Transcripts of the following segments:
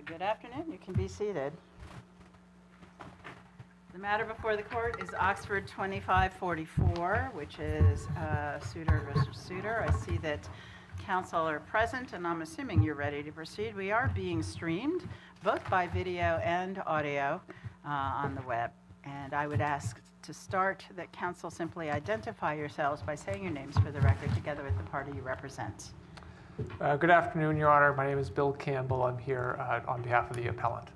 Good afternoon. You can be seated. The matter before the court is Oxford 2544, which is Soutter versus Soutter. I see that counsel are present, and I'm assuming you're ready to proceed. We are being streamed, both by video and audio, on the web. And I would ask to start that counsel simply identify yourselves by saying your names for the record together with the party you represent. Good afternoon, Your Honor. My name is Bill Campbell. I'm here on behalf of the appellant.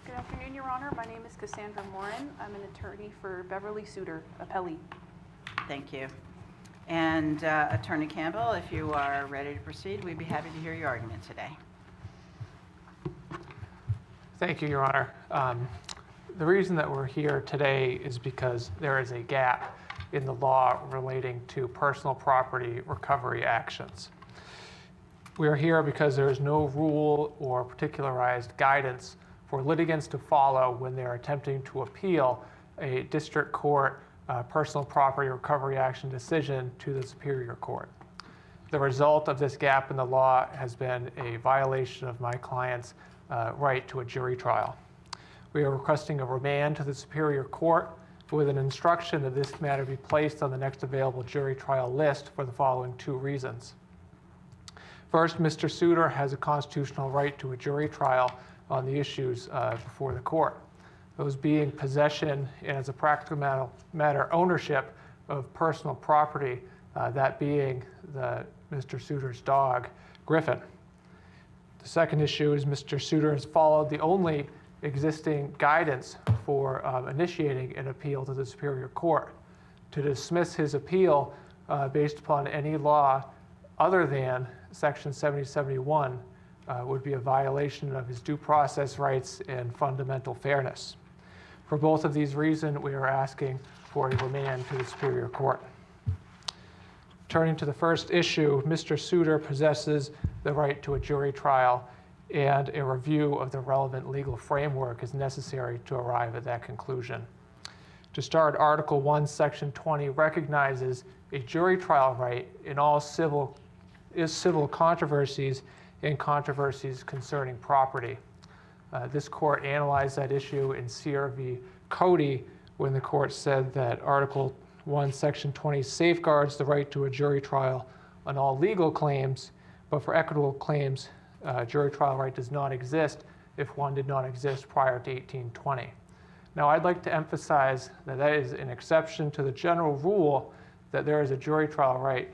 Good afternoon, Your Honor. My name is Cassandra Morin. I'm an attorney for Beverly Soutter, appellee. Thank you. And Attorney Campbell, if you are ready to proceed, we'd be happy to hear your argument today. Thank you, Your Honor. The reason that we're here today is because there is a gap in the law relating to personal property recovery actions. We are here because there is no rule or particularized guidance for litigants to follow when they're attempting to appeal a district court personal property recovery action decision to the Superior Court. The result of this gap in the law has been a violation of my client's right to a jury trial. We are requesting a remand to the Superior Court with an instruction that this matter be placed on the next available jury trial list for the following two reasons. First, Mr. Soutter has a constitutional right to a jury trial on the issues before the court. Those being possession and, as a practical matter, ownership of personal property, that being Mr. Soutter's dog, Griffin. The second issue is Mr. Soutter has followed the only existing guidance for initiating an appeal to the Superior Court. To dismiss his appeal based upon any law other than Section 7071 would be a violation of his due process rights and fundamental fairness. For both of these reasons, we are asking for a remand to the Superior Court. Turning to the first issue, Mr. Soutter possesses the right to a jury trial, and a review of the relevant legal framework is necessary to arrive at that conclusion. To start, Article 1, Section 20 recognizes a jury trial right in all civil controversies and controversies concerning property. This court analyzed that issue in Sear v. Cody when the court said that Article 1, Section 20 safeguards the right to a jury trial on all legal claims, but for equitable claims, jury trial right does not exist if one did not exist prior to 1820. Now, I'd like to emphasize that that is an exception to the general rule that there is a jury trial right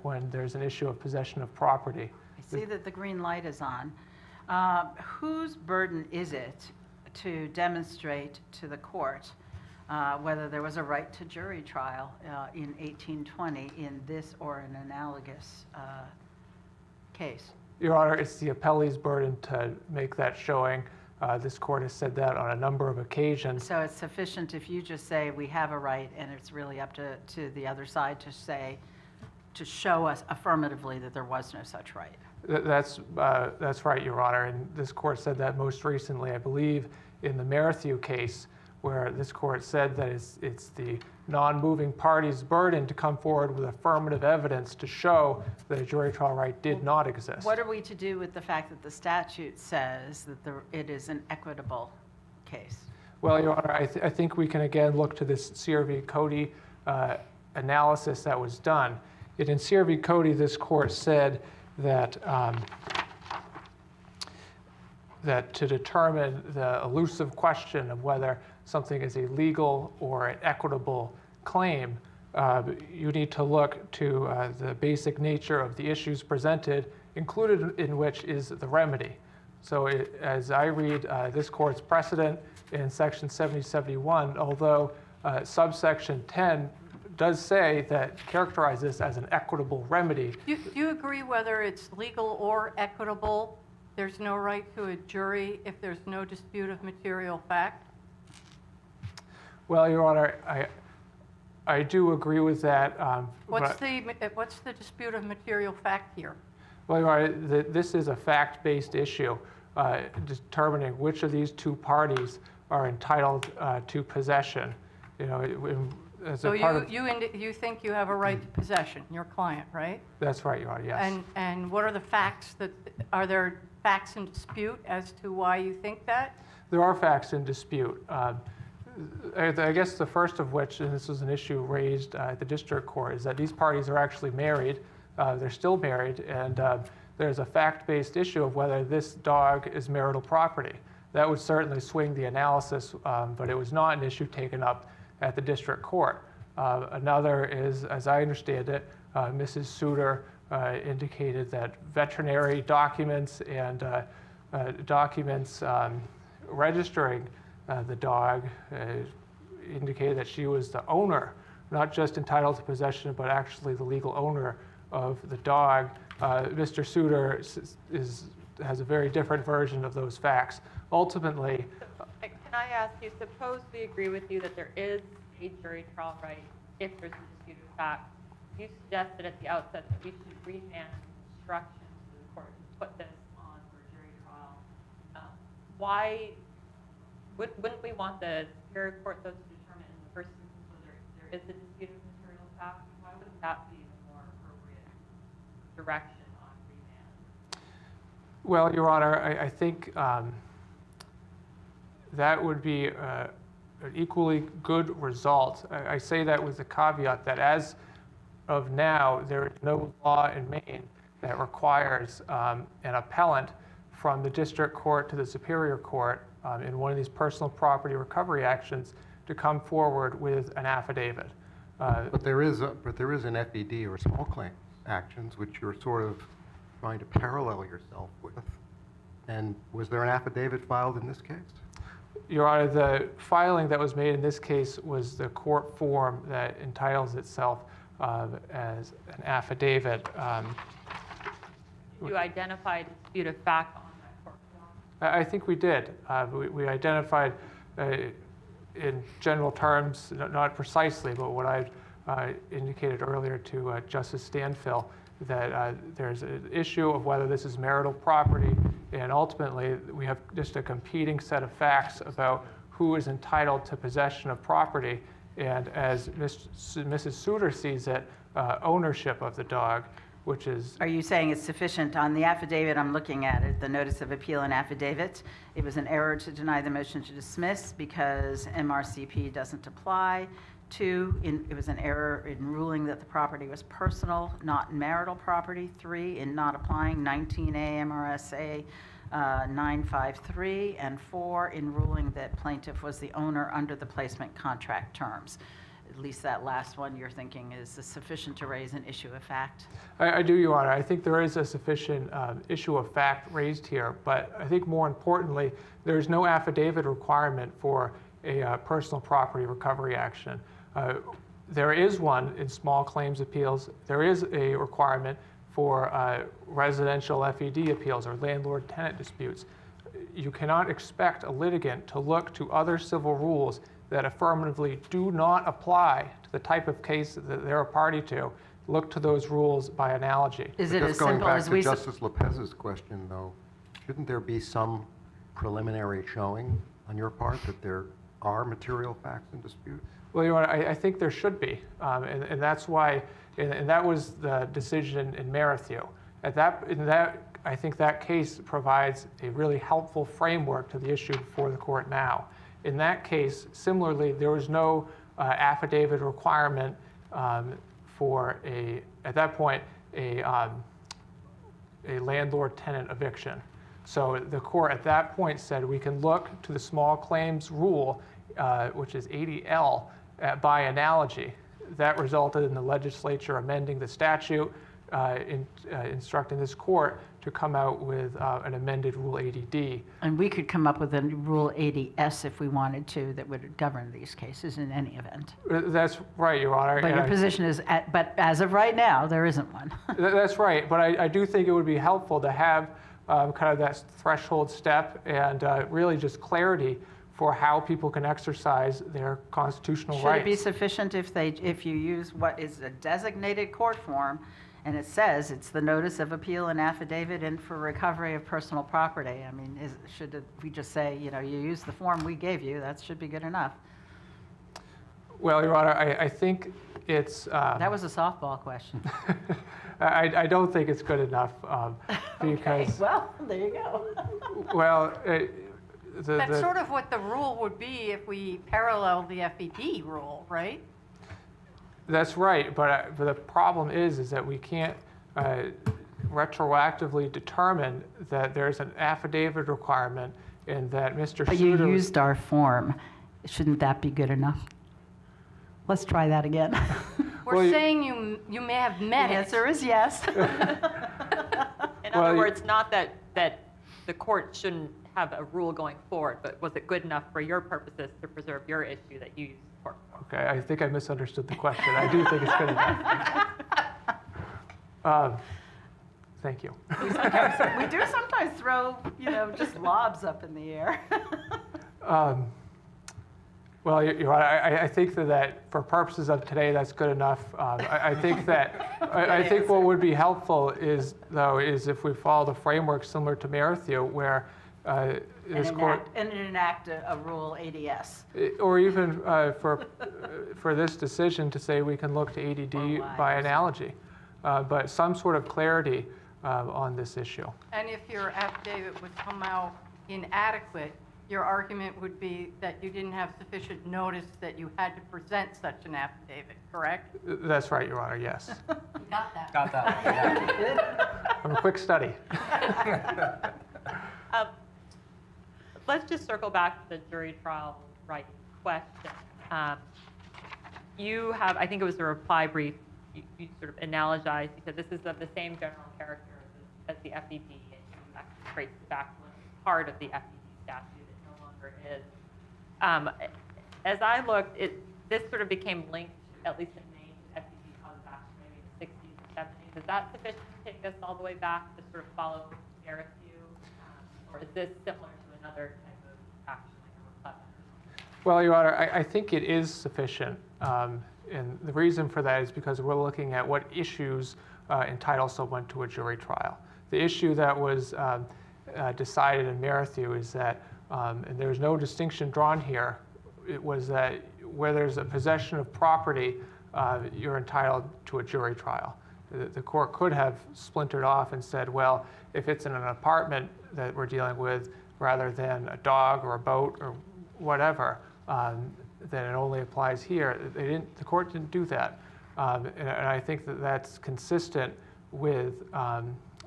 when there's an issue of possession of property. I see that the green light is on. Whose burden is it to demonstrate to the court whether there was a right to jury trial in 1820 in this or an analogous case? Your Honor, it's the appellee's burden to make that showing. This court has said that on a number of occasions. So it's sufficient if you just say we have a right, and it's really up to the other side to show us affirmatively that there was no such right. That's right, Your Honor. And this court said that most recently, I believe, in the Merrithew case, where this court said that it's the non-moving party's burden to come forward with affirmative evidence to show that a jury trial right did not exist. What are we to do with the fact that the statute says that it is an equitable case? Well, Your Honor, I think we can again look to this Sear v. Cody analysis that was done. In Sear v. Cody, this court said that that to determine the elusive question of whether something is a legal or an equitable claim, you need to look to the basic nature of the issues presented, included in which is the remedy. So as I read this court's precedent in Section 7071, although subsection 10 does say that characterize this as an equitable remedy. Do you agree whether it's legal or equitable, there's no right to a jury if there's no dispute of material fact? Well, Your Honor, I do agree with that. What's the dispute of material fact here? Well, Your Honor, this is a fact-based issue, determining which of these two parties are entitled to possession. You know, so you think you have a right to possession, your client, right? That's right, Your Honor, yes. And what are the facts that, are there facts in dispute as to why you think that? There are facts in dispute. I guess the first of which, and this was an issue raised at the district court, is that these parties are actually married. They're still married, and there's a fact-based issue of whether this dog is marital property. That would certainly swing the analysis, but it was not an issue taken up at the district court. Another is, as I understand it, Mrs. Soutter indicated that veterinary documents and documents registering the dog indicated that she was the owner, not just entitled to possession, but actually the legal owner of the dog. Mr. Soutter has a very different version of those facts. Ultimately, Can I ask you, suppose we agree with you that there is a jury trial right if there's a disputed fact. You suggested at the outset that we should remand instructions to the court to put this on for jury trial. Why wouldn't we want the Superior Court, though, to determine in the first instance whether there is a disputed material fact? Why wouldn't that be the more appropriate direction on remand? well, Your Honor, I think that would be an equally good result. I say that with the caveat that as of now, there is no law in Maine that requires an appellant from the district court to the Superior Court in one of these personal property recovery actions to come forward with an affidavit. But there is an FED or small claim actions which you're sort of trying to parallel yourself with. And was there an affidavit filed in this case? Your Honor, the filing that was made in this case was the court form that entitles itself as an affidavit. You identified a disputed fact on that court form? I think we did. We identified in general terms, not precisely, but what I indicated earlier to Justice Stanfill, that there's an issue of whether this is marital property, and ultimately we have just a competing set of facts about who is entitled to possession of property, and as Mrs. Soutter sees it, ownership of the dog, which is... Are you saying it's sufficient on the affidavit I'm looking at, it, the notice of appeal and affidavit? It was an error to deny the motion to dismiss because MRCP doesn't apply. 2, it was an error in ruling that the property was personal, not marital property. 3, in not applying 19A MRSA 953. And 4, in ruling that plaintiff was the owner under the placement contract terms. At least that last one you're thinking is sufficient to raise an issue of fact? I do, Your Honor. I think there is a sufficient issue of fact raised here, but I think more importantly, there is no affidavit requirement for a personal property recovery action. There is one in small claims appeals. There is a requirement for residential FED appeals or landlord-tenant disputes. You cannot expect a litigant to look to other civil rules that affirmatively do not apply to the type of case that they're a party to. Look to those rules by analogy. Is it as simple as we... Just going back to Justice Lopez's question, though, shouldn't there be some preliminary showing on your part that there are material facts in dispute? Well, Your Honor, I think there should be, and that's why, and that was the decision in Merrithew. I think that case provides a really helpful framework to the issue before the court now. In that case, similarly, there was no affidavit requirement for at that point, a landlord-tenant eviction. So the court at that point said we can look to the small claims rule, which is 80L, by analogy. That resulted in the legislature amending the statute, instructing this court to come out with an amended Rule 80D. And we could come up with a Rule 80S if we wanted to that would govern these cases in any event. That's right, Your Honor. But your position is, but as of right now, there isn't one. That's right, but I do think it would be helpful to have kind of that threshold step and really just clarity for how people can exercise their constitutional rights. Should it be sufficient if you use what is a designated court form and it says it's the notice of appeal and affidavit and for recovery of personal property? I mean, should we just say, you use the form we gave you, that should be good enough? Well, Your Honor, I think it's. That was a softball question. I don't think it's good enough because. Okay, well, there you go. Well, That's sort of what the rule would be if we parallel the FED rule, right? That's right, but the problem is that we can't retroactively determine that there's an affidavit requirement and that Mr. But you Soutter was- used our form. Shouldn't that be good enough? Let's try that again. We're Well, saying you may have The met it. answer is yes. In Well, other you- words, not that the court shouldn't have a rule going forward, but was it good enough for your purposes to preserve your issue that you used the court for? Okay, I think I misunderstood the question. I do think it's good enough. Thank you. We do sometimes throw, just lobs up in the air. Well, Your Honor, I think that for purposes of today, that's good enough. I think that, I think what would be helpful is if we follow the framework similar to Merrithew, where this court, And enact a rule ADS. or even for this decision to say we can look to ADD by analogy, but some sort of clarity on this issue. And if your affidavit was somehow inadequate, your argument would be that you didn't have sufficient notice that you had to present such an affidavit, correct? That's right, Your Honor, yes. You got that. Got that one, yeah. I'm a quick study. Let's just circle back to the jury trial right question. You have, I think it was the reply brief, you sort of analogized, you said this is of the same general character as the FED, and you actually traced it back to when it was part of the FED statute. It no longer is. As I looked, this sort of became linked, at least in Maine, to FED cause of action maybe in the 60s or 70s. Is that sufficient to take us all the way back to sort of follow Merrithew? Or is this similar to another type of action like a replevin? Well, Your Honor, I think it is sufficient. And the reason for that is because we're looking at what issues entitle someone to a jury trial. The issue that was decided in Merrithew is that, and there's no distinction drawn here, it was that where there's a possession of property, you're entitled to a jury trial. The court could have splintered off and said, well, if it's in an apartment that we're dealing with rather than a dog or a boat or whatever, then it only applies here. The court didn't do that. And I think that that's consistent with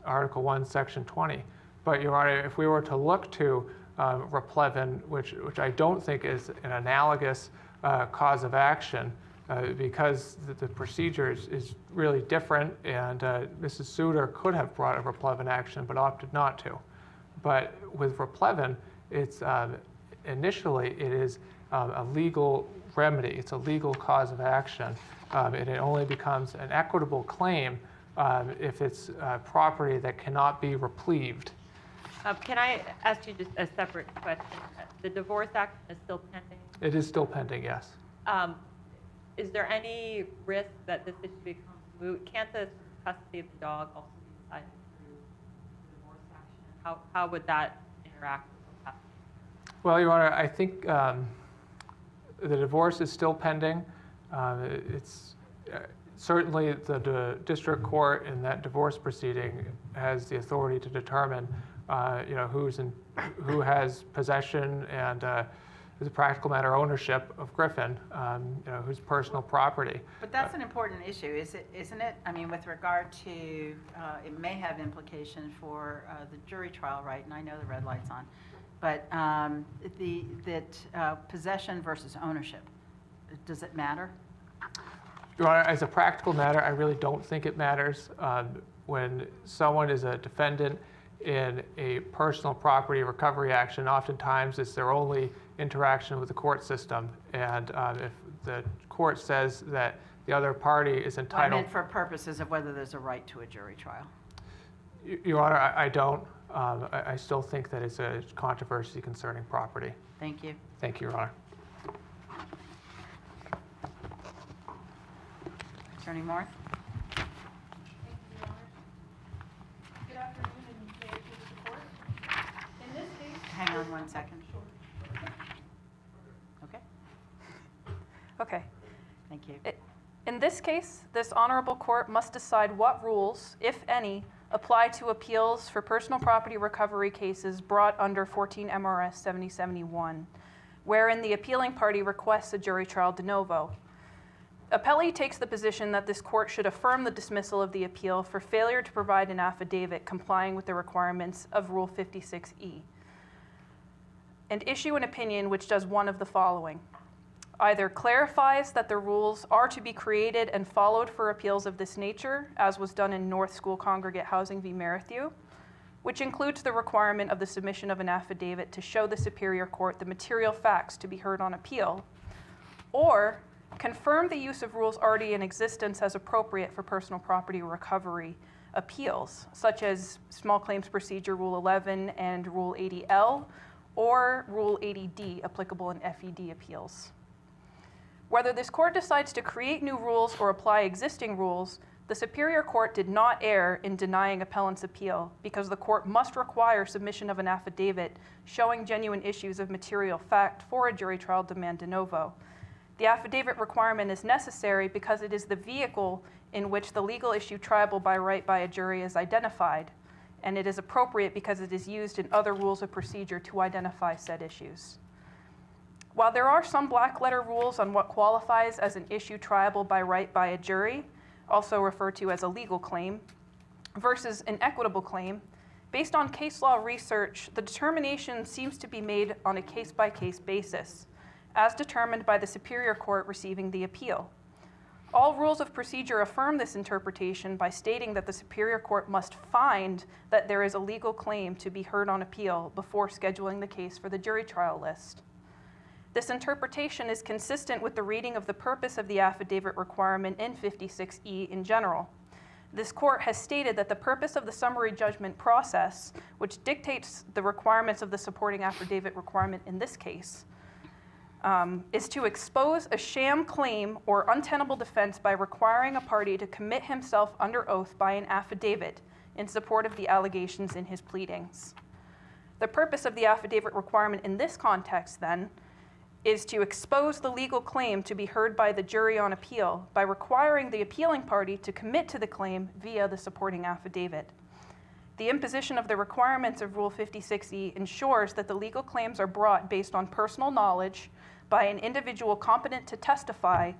Article 1, Section 20. But, Your Honor, if we were to look to replevin, which I don't think is an analogous cause of action, because the procedure is really different, and Mrs. Soutter could have brought a replevin action but opted not to. But with replevin, it's initially it is a legal remedy. It's a legal cause of action, and it only becomes an equitable claim if it's property that cannot be repleved. Can I ask you just a separate question? The divorce action is still pending. It is still pending, yes. Is there any risk that this issue becomes moot? Can't the custody of the dog also be decided through the divorce action? How would that interact with what's happening? Well, Your Honor, I think the divorce is still pending. It's certainly the district court in that divorce proceeding has the authority to determine, who has possession and, as a practical matter, ownership of Griffin, whose personal property. But that's an important issue, isn't it? I mean, with regard to, it may have implication for the jury trial, right? And I know the red light's on. But possession versus ownership, does it matter? Your Honor, as a practical matter, I really don't think it matters. When someone is a defendant in a personal property recovery action, oftentimes it's their only interaction with the court system. And if the court says that the other party is Well, I entitled... meant for purposes of whether there's a right to a jury trial. Your Honor, I don't. I still think that it's a controversy concerning property. Thank you. Thank you, Your Honor. Attorney Moore? Thank you, Your Honors. Good afternoon, and may it please the court. In this case... Hang on one second. Okay, Okay. thank you. In this case, this honorable court must decide what rules, if any, apply to appeals for personal property recovery cases brought under 14 MRS 7071, wherein the appealing party requests a jury trial de novo. Appellee takes the position that this court should affirm the dismissal of the appeal for failure to provide an affidavit complying with the requirements of Rule 56E, and issue an opinion which does one of the following. Either clarifies that the rules are to be created and followed for appeals of this nature, as was done in North School Congregate Housing v. Merrithew, which includes the requirement of the submission of an affidavit to show the Superior Court the material facts to be heard on appeal, or confirm the use of rules already in existence as appropriate for personal property recovery appeals, such as Small Claims Procedure Rule 11 and Rule 80L, or Rule 80D applicable in FED appeals. Whether this court decides to create new rules or apply existing rules, the Superior Court did not err in denying appellant's appeal because the court must require submission of an affidavit showing genuine issues of material fact for a jury trial demand de novo. The affidavit requirement is necessary because it is the vehicle in which the legal issue triable by right by a jury is identified, and it is appropriate because it is used in other rules of procedure to identify said issues. While there are some black letter rules on what qualifies as an issue triable by right by a jury, also referred to as a legal claim, versus an equitable claim, based on case law research, the determination seems to be made on a case-by-case basis, as determined by the Superior Court receiving the appeal. All rules of procedure affirm this interpretation by stating that the Superior Court must find that there is a legal claim to be heard on appeal before scheduling the case for the jury trial list. This interpretation is consistent with the reading of the purpose of the affidavit requirement in 56E in general. This court has stated that the purpose of the summary judgment process, which dictates the requirements of the supporting affidavit requirement in this case, is to expose a sham claim or untenable defense by requiring a party to commit himself under oath by an affidavit in support of the allegations in his pleadings. The purpose of the affidavit requirement in this context, then, is to expose the legal claim to be heard by the jury on appeal by requiring the appealing party to commit to the claim via the supporting affidavit. The imposition of the requirements of Rule 56E ensures that the legal claims are brought based on personal knowledge by an individual competent to testify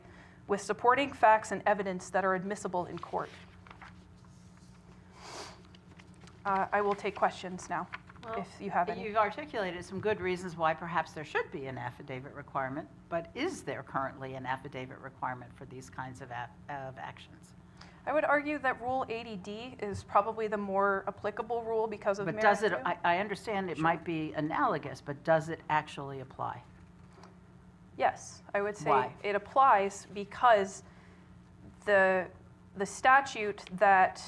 with supporting facts and evidence that are admissible in court. I will take questions now, if you have any. You've articulated some good reasons why perhaps there should be an affidavit requirement, but is there currently an affidavit requirement for these kinds of actions? I would argue that Rule 80D is probably the more applicable rule because of But does it, Merrithew. I understand it might be analogous, but does it actually apply? Yes, I would say Why? it applies because the statute that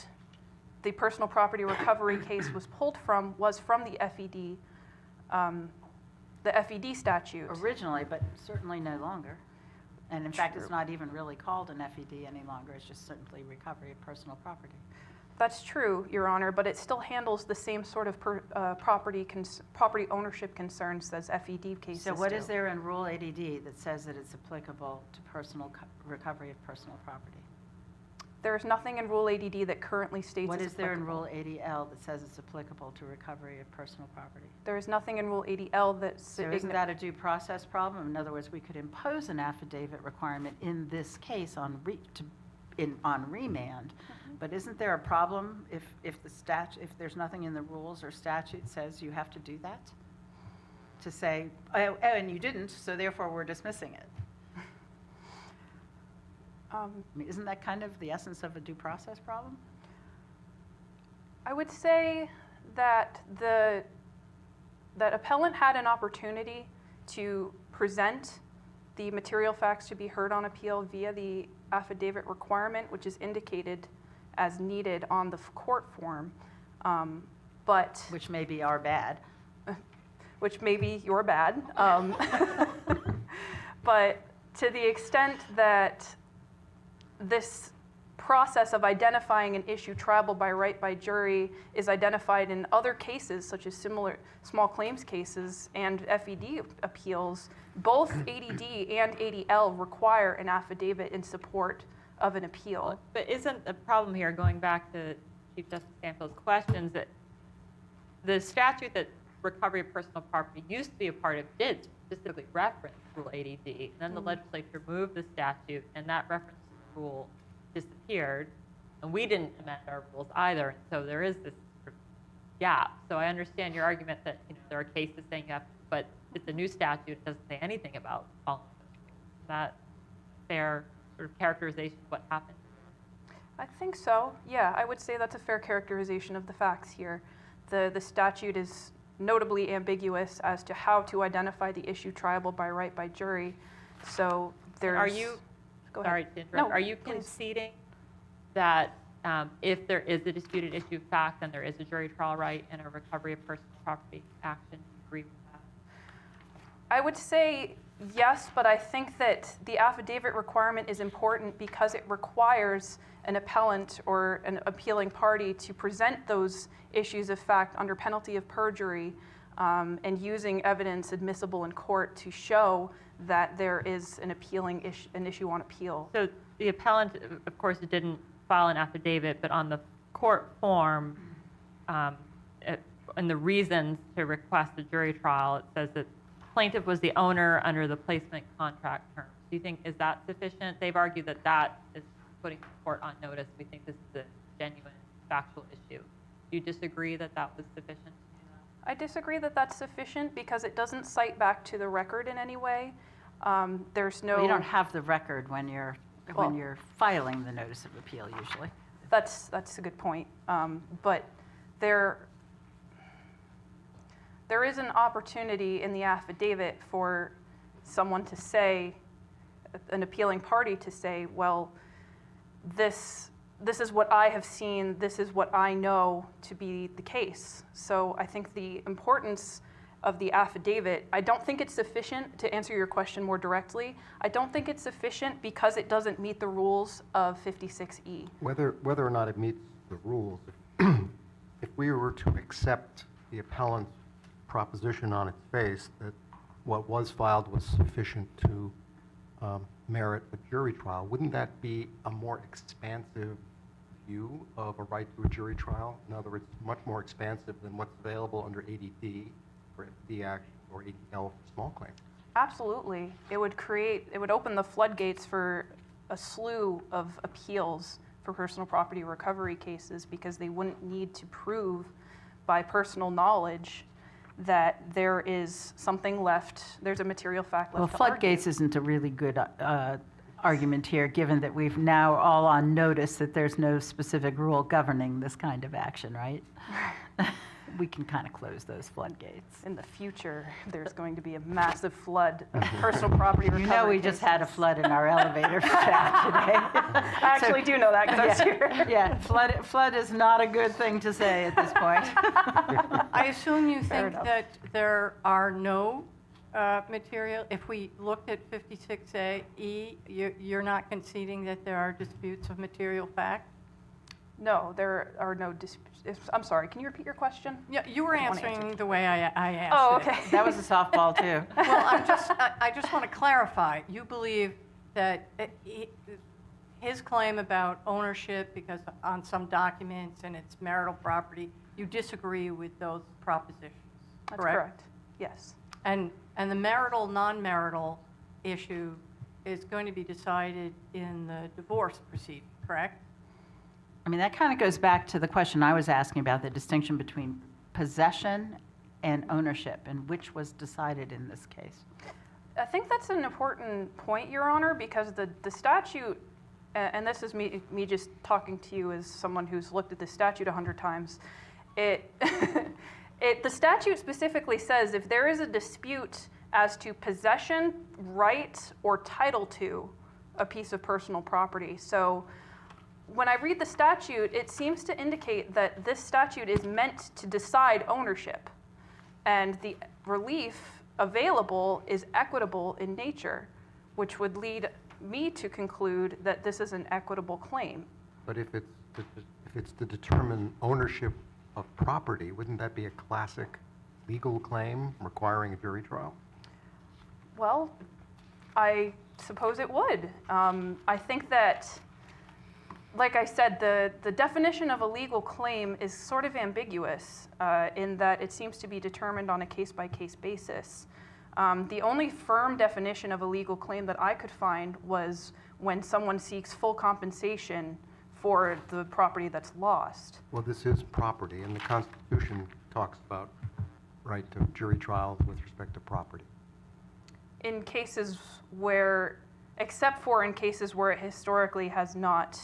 the personal property recovery case was pulled from was from the FED statute. Originally, but certainly no longer. And in fact, it's not even really called an FED any longer. It's just simply recovery of personal property. That's true, Your Honor, but it still handles the same sort of property ownership concerns as FED cases So what do. is there in Rule 80D that says that it's applicable to recovery of personal property? There is nothing in Rule 80D that currently states What it's is there in applicable. Rule 80L that says it's applicable to recovery of personal property? There is nothing in Rule 80L that So isn't that a due process problem? In other words, we could impose an affidavit requirement in this case on remand, but isn't there a problem if there's nothing in the rules or statute says you have to do that? To say, oh, and you didn't, so therefore we're dismissing it. I mean, isn't that kind of the essence of a due process problem? I would say that that appellant had an opportunity to present the material facts to be heard on appeal via the affidavit requirement, which is indicated as needed on the court form, but Which may be our bad. which may be your bad. But to the extent that this process of identifying an issue triable by right by jury is identified in other cases, such as similar small claims cases and FED appeals, both 80D and 80L require an affidavit in support of an appeal. But isn't the problem here, going back to Chief Justice Stanfield's questions, that the statute that recovery of personal property used to be a part of did specifically reference Rule 80D, and then the legislature moved the statute, and that reference to the rule disappeared, and we didn't amend our rules either, and so there is this sort of gap. So I understand your argument that there are cases saying you have, but it's a new statute, it doesn't say anything about following those rules. Is that fair sort of characterization of what happened? I think so. Yeah, I would say that's a fair characterization of the facts here. The statute is notably ambiguous as to how to identify the issue triable by right by jury. So there's... Are you, Go ahead. sorry to interrupt, No, are you please. conceding that if there is a disputed issue of fact, then there is a jury trial right and a recovery of personal property action? Do you agree with that? I would say yes, but I think that the affidavit requirement is important because it requires an appellant or an appealing party to present those issues of fact under penalty of perjury and using evidence admissible in court to show that there is an an issue on appeal. So the appellant, of course, didn't file an affidavit, but on the court form, in the reasons to request a jury trial, it says that plaintiff was the owner under the placement contract terms. Do you think, is that sufficient? They've argued that that is putting the court on notice. We think this is a genuine factual issue. Do you disagree that that was sufficient? I disagree that that's sufficient because it doesn't cite back to the record in any way. There's no... Well, you don't have the record when you're Well- filing the notice of appeal usually. That's a good point. But there is an opportunity in the affidavit for someone to say, an appealing party to say, well, this is what I have seen, this is what I know to be the case. So I think the importance of the affidavit, I don't think it's sufficient, to answer your question more directly, I don't think it's sufficient because it doesn't meet the rules of 56E. Whether or not it meets the rules, if we were to accept the appellant's proposition on its face that what was filed was sufficient to merit a jury trial, wouldn't that be a more expansive view of a right to a jury trial? In other words, much more expansive than what's available under 80D for FD Act or 80L for small claims. Absolutely. It would open the floodgates for a slew of appeals for personal property recovery cases because they wouldn't need to prove by personal knowledge that there is something left, there's a material fact left Well, to argue. floodgates isn't a really good argument here, given that we've now all on notice that there's no specific rule governing this kind of action, right? We can kind of close those floodgates. In the future, there's going to be a massive flood of personal property recovery You know, we just had a cases. flood in our elevator shaft today. I actually do know that because I was here. Yeah, flood is not a good thing to say at this point. I assume you Fair think enough. that there are no material, if we looked at 56A-E, you're not conceding that there are disputes of material fact? No, there are no disputes. I'm sorry, can you repeat your question? Yeah, you were I don't wanna answering answer. the way I asked Oh, it. okay. That was a softball, too. Well, I just want to clarify. You believe that his claim about ownership, because on some documents and it's marital property, you disagree with those propositions, That's correct. Yes. And the marital, non-marital issue is going to be decided in the divorce proceeding, correct? I mean, that kind of goes back to the question I was asking about the distinction between possession and ownership, and which was decided in this case. I think that's an important point, Your Honor, because the statute, and this is me just talking to you as someone who's looked at the statute 100 times, the statute specifically says if there is a dispute as to possession, right, or title to a piece of personal property. So when I read the statute, it seems to indicate that this statute is meant to decide ownership, and the relief available is equitable in nature, which would lead me to conclude that this is an equitable claim. But if it's to determine ownership of property, wouldn't that be a classic legal claim requiring a jury trial? Well, I suppose it would. I think that like I said, the definition of a legal claim is sort of ambiguous in that it seems to be determined on a case-by-case basis. The only firm definition of a legal claim that I could find was when someone seeks full compensation for the property that's lost. Well, this is property, and the Constitution talks about right to jury trials with respect to property. In cases where, except for in cases where it historically has not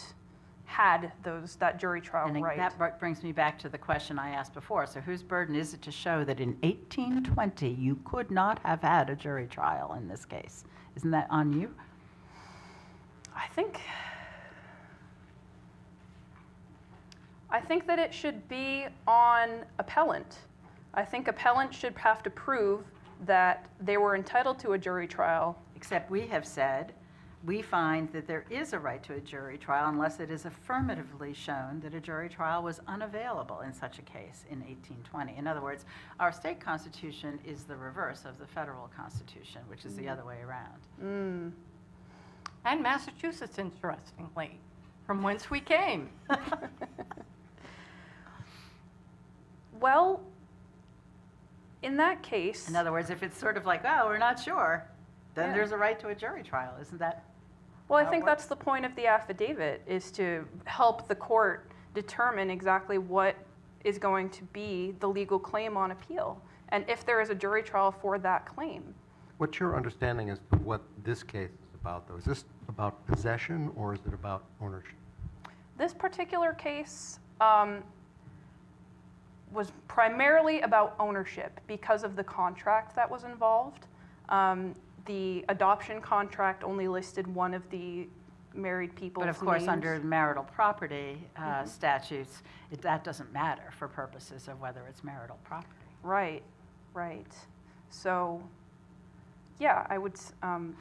had that jury trial And right. that brings me back to the question I asked before. So whose burden is it to show that in 1820 you could not have had a jury trial in this case? Isn't that on you? I think that it should be on appellant. I think appellant should have to prove that they were entitled to a jury trial. Except we have said, we find that there is a right to a jury trial unless it is affirmatively shown that a jury trial was unavailable in such a case in 1820. In other words, our state constitution is the reverse of the federal constitution, which is the other way around. And Massachusetts, interestingly, from whence we came. Well, in that case, In other words, if it's sort of like, oh, we're not sure, then Yeah. there's a right to a jury trial. Isn't that? well, I how it think works? that's the point of the affidavit, is to help the court determine exactly what is going to be the legal claim on appeal, and if there is a jury trial for that claim. What's your understanding as to what this case is about, though? Is this about possession, or is it about ownership? This particular case was primarily about ownership because of the contract that was involved. The adoption contract only listed one of the married people's But of course, names. under marital property statutes, that doesn't matter for purposes of whether it's marital property. Right, right. So, yeah, I would, I'm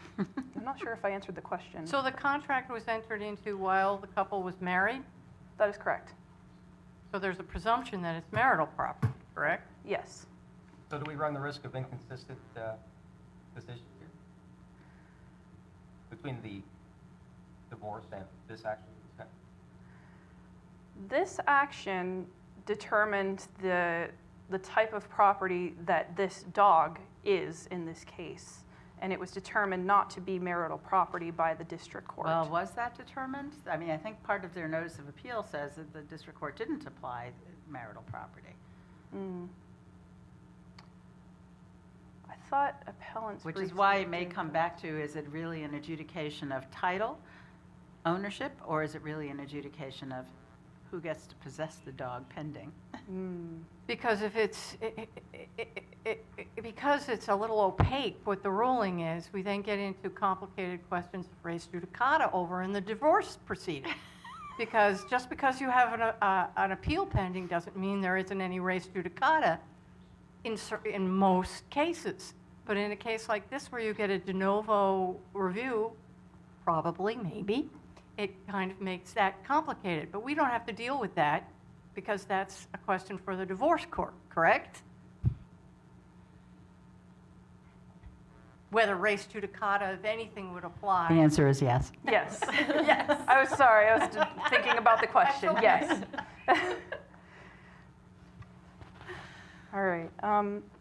not sure if I answered the question. So the contract was entered into while the couple was married? That is correct. So there's a presumption that it's marital property, correct? Yes. So do we run the risk of inconsistent decisions here? Between the divorce and this action? This action determined the type of property that this dog is in this case, and it was determined not to be marital property by the district court. Well, was that determined? I mean, I think part of their notice of appeal says that the district court didn't apply marital property, I thought appellant's which is brief why said it may did. come back to, is it really an adjudication of title, ownership, or is it really an adjudication of who gets to possess the dog pending? Because if it's, because it's a little opaque what the ruling is, we then get into complicated questions of res judicata over in the divorce proceeding. Because just because you have an appeal pending doesn't mean there isn't any res judicata in most cases. But in a case like this where you get a de novo review, probably, maybe, it kind of makes that complicated. But we don't have to deal with that because that's a question for the divorce court, correct? Whether res judicata, if anything, would apply. The answer is yes. Yes. Yes. I was sorry, I was thinking about the question, That's yes. All right,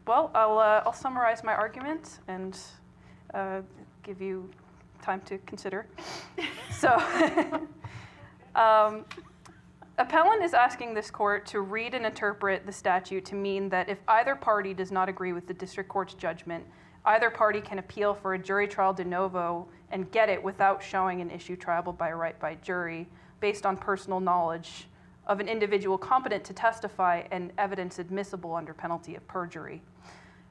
well, I'll summarize my argument and give you time to consider. So, appellant is asking this court to read and interpret the statute to mean that if either party does not agree with the district court's judgment, either party can appeal for a jury trial de novo and get it without showing an issue triable by right by jury based on personal knowledge of an individual competent to testify and evidence admissible under penalty of perjury.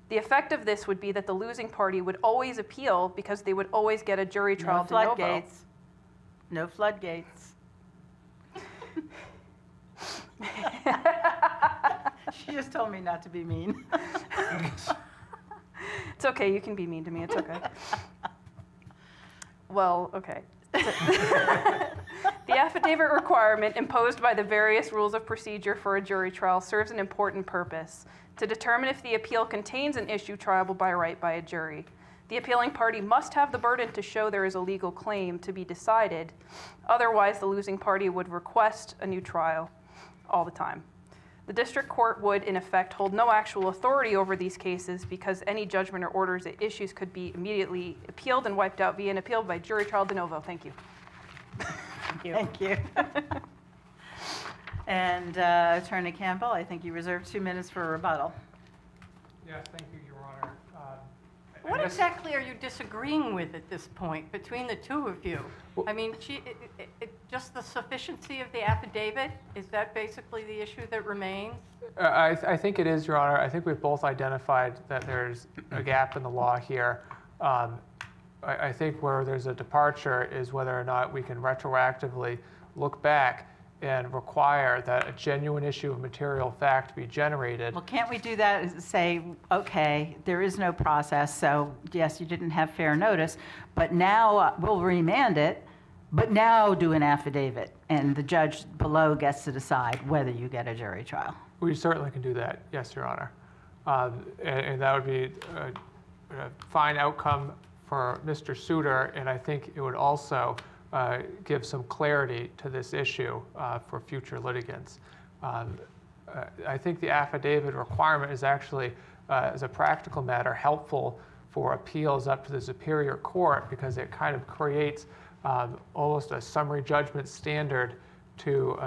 The effect of this would be that the losing party would always appeal because they would always get a jury trial No de novo. floodgates. No floodgates. She just told me not to be mean. It's okay, you can be mean to me, it's okay. Well, okay. The affidavit requirement imposed by the various rules of procedure for a jury trial serves an important purpose: to determine if the appeal contains an issue triable by right by a jury. The appealing party must have the burden to show there is a legal claim to be decided. Otherwise, the losing party would request a new trial all the time. The district court would, in effect, hold no actual authority over these cases because any judgment or orders it issues could be immediately appealed and wiped out via an appeal by jury trial de novo. Thank you. Thank you. And Attorney Campbell, I think you reserved 2 minutes for a rebuttal. Yes, thank you, Your Honor. What exactly are you disagreeing with at this point between the two of you? I mean, just the sufficiency of the affidavit? Is that basically the issue that remains? I think it is, Your Honor. I think we've both identified that there's a gap in the law here. I think where there's a departure is whether or not we can retroactively look back and require that a genuine issue of material fact be generated. Well, can't we do that and say, okay, there is no process, so yes, you didn't have fair notice, but now we'll remand it, but now do an affidavit, and the judge below gets to decide whether you get a jury trial? We certainly can do that, yes, Your Honor. And that would be a fine outcome for Mr. Soutter, and I think it would also give some clarity to this issue for future litigants. I think the affidavit requirement is actually, as a practical matter, helpful for appeals up to the Superior Court because it kind of creates almost a summary judgment standard to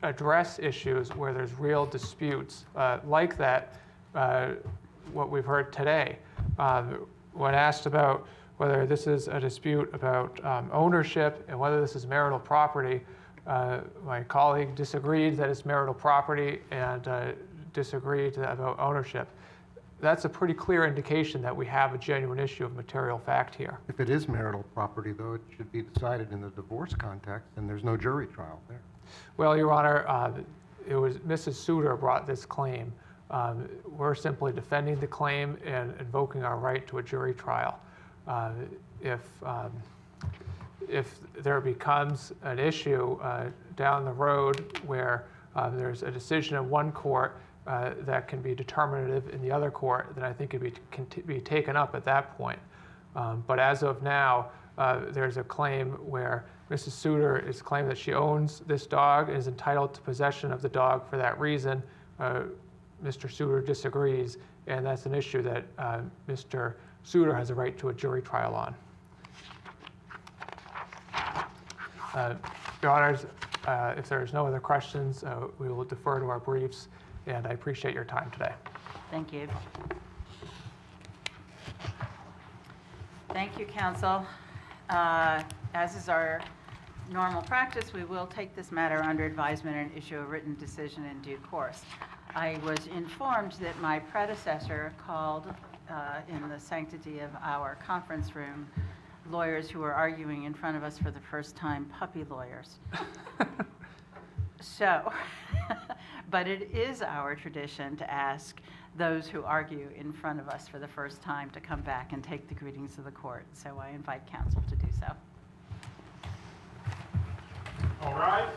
address issues where there's real disputes like that, what we've heard today. When asked about whether this is a dispute about ownership and whether this is marital property, my colleague disagreed that it's marital property and disagreed about ownership. That's a pretty clear indication that we have a genuine issue of material fact here. If it is marital property, though, it should be decided in the divorce context, and there's no jury trial there. Well, Your Honor, it was Mrs. Soutter brought this claim. We're simply defending the claim and invoking our right to a jury trial. If there becomes an issue down the road where there's a decision in one court that can be determinative in the other court, then I think it can be taken up at that point. But as of now, there's a claim where Mrs. Soutter is claiming that she owns this dog and is entitled to possession of the dog for that reason. Mr. Soutter disagrees, and that's an issue that Mr. Soutter has a right to a jury trial on. Your Honors, if there's no other questions, we will defer to our briefs, and I appreciate your time today. Thank you. Thank you, counsel. As is our normal practice, we will take this matter under advisement and issue a written decision in due course. I was informed that my predecessor called in the sanctity of our conference room lawyers who were arguing in front of us for the first time, puppy lawyers. So, but it is our tradition to ask those who argue in front of us for the first time to come back and take the greetings of the court. So I invite counsel to do so. All right.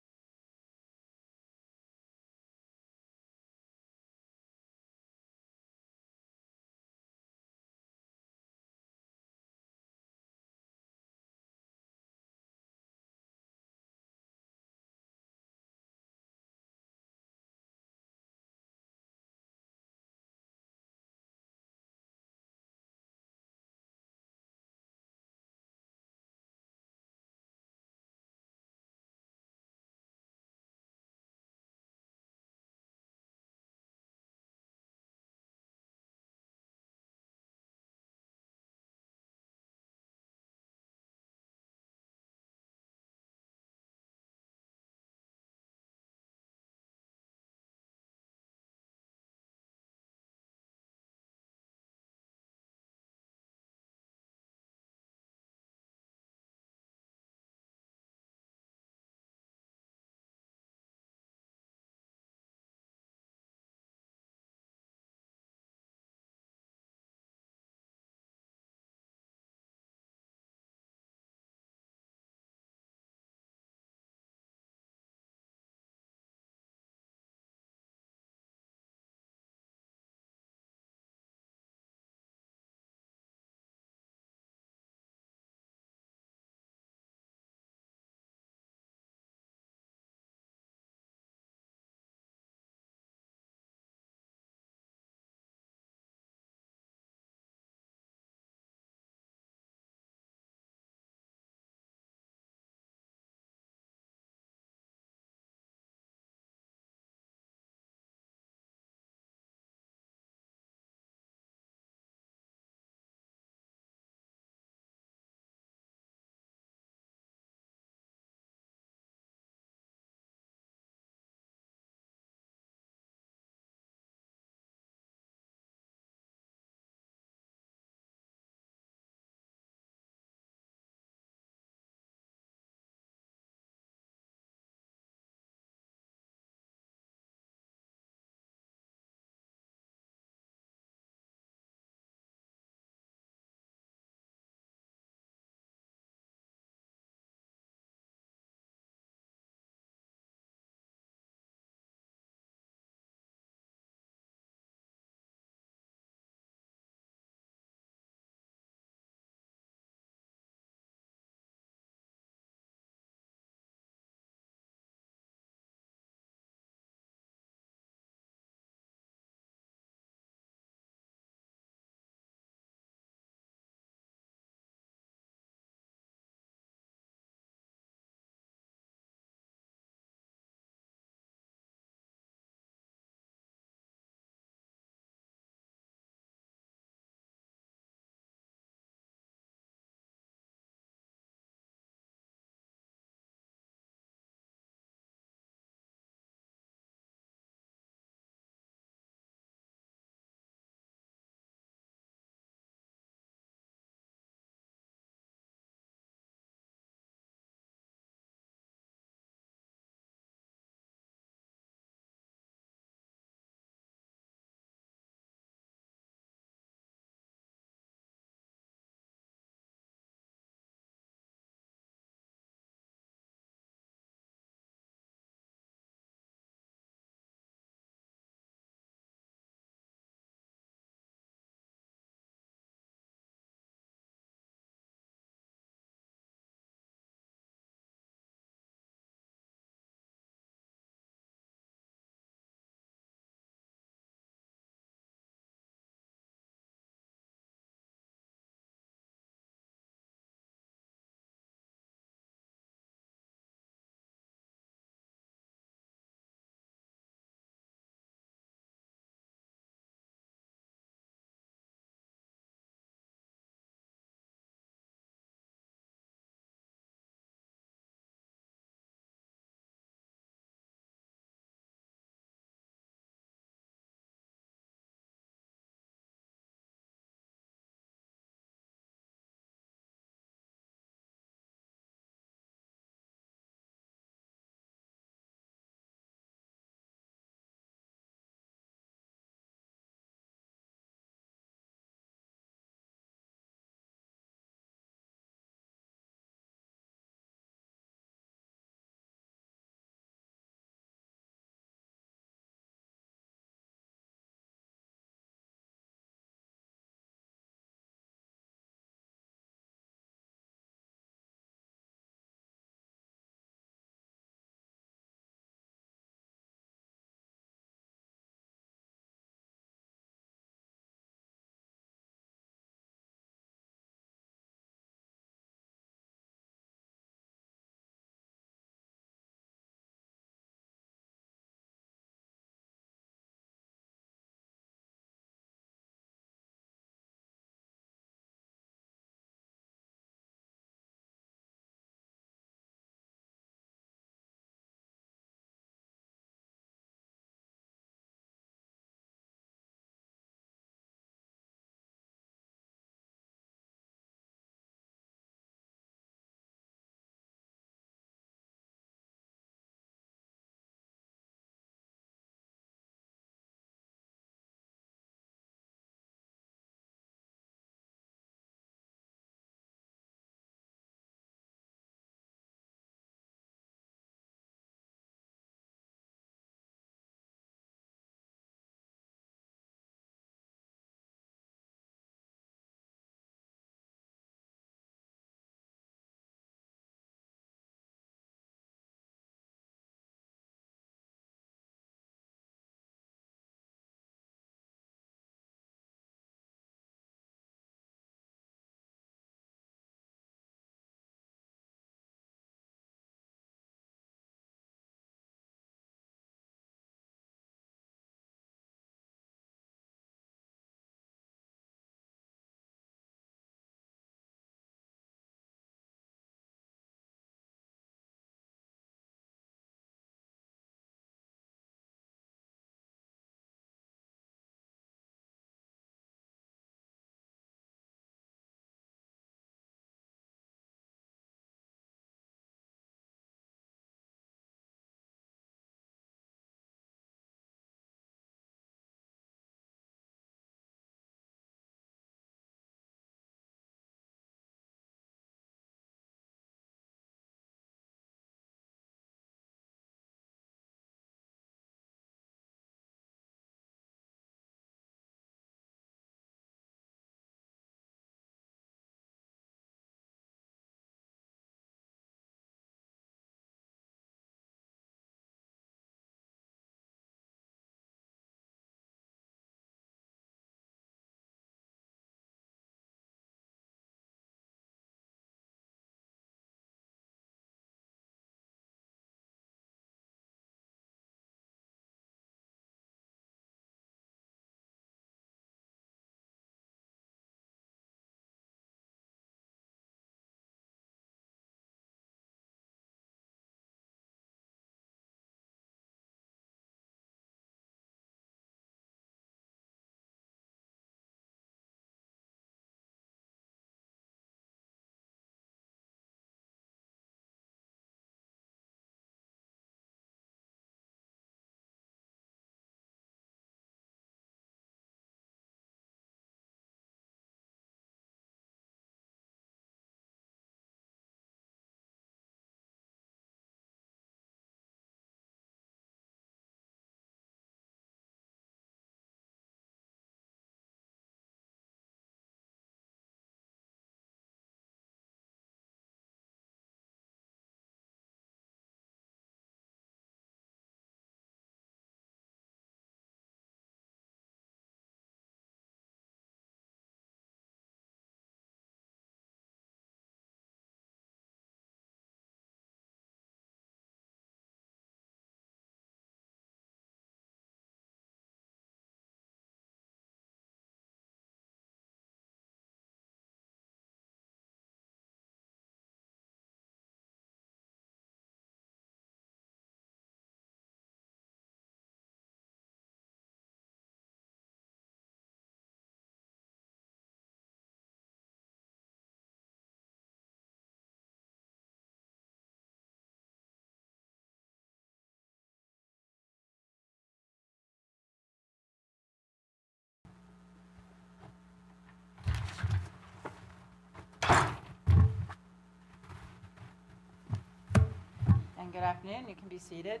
Good afternoon. You can be seated.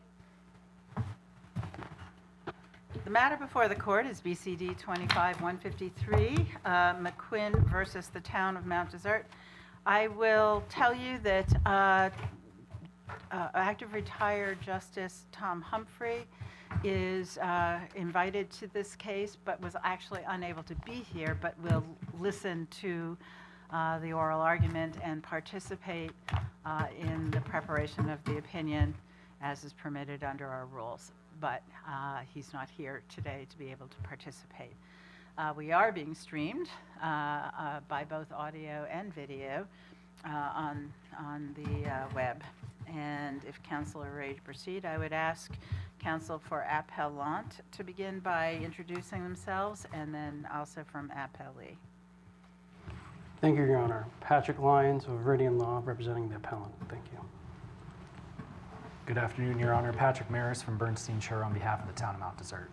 The matter before the court is BCD 25-153, MacQuinn versus the Town of Mount Desert. I will tell you that active retired Justice Tom Humphrey is invited to this case, but was actually unable to be here, but will listen to the oral argument and participate in the preparation of the opinion as is permitted under our rules. But he's not here today to be able to participate. We are being streamed by both audio and video on the web. And if counsel are ready to proceed, I would ask counsel for appellant to begin by introducing themselves, and then also from appellee. Thank you, Your Honor. Patrick Lyons of Viridian Law, representing the appellant. Thank you. Good afternoon, Your Honor. Patrick Maris from Bernstein Shore on behalf of the Town of Mount Desert.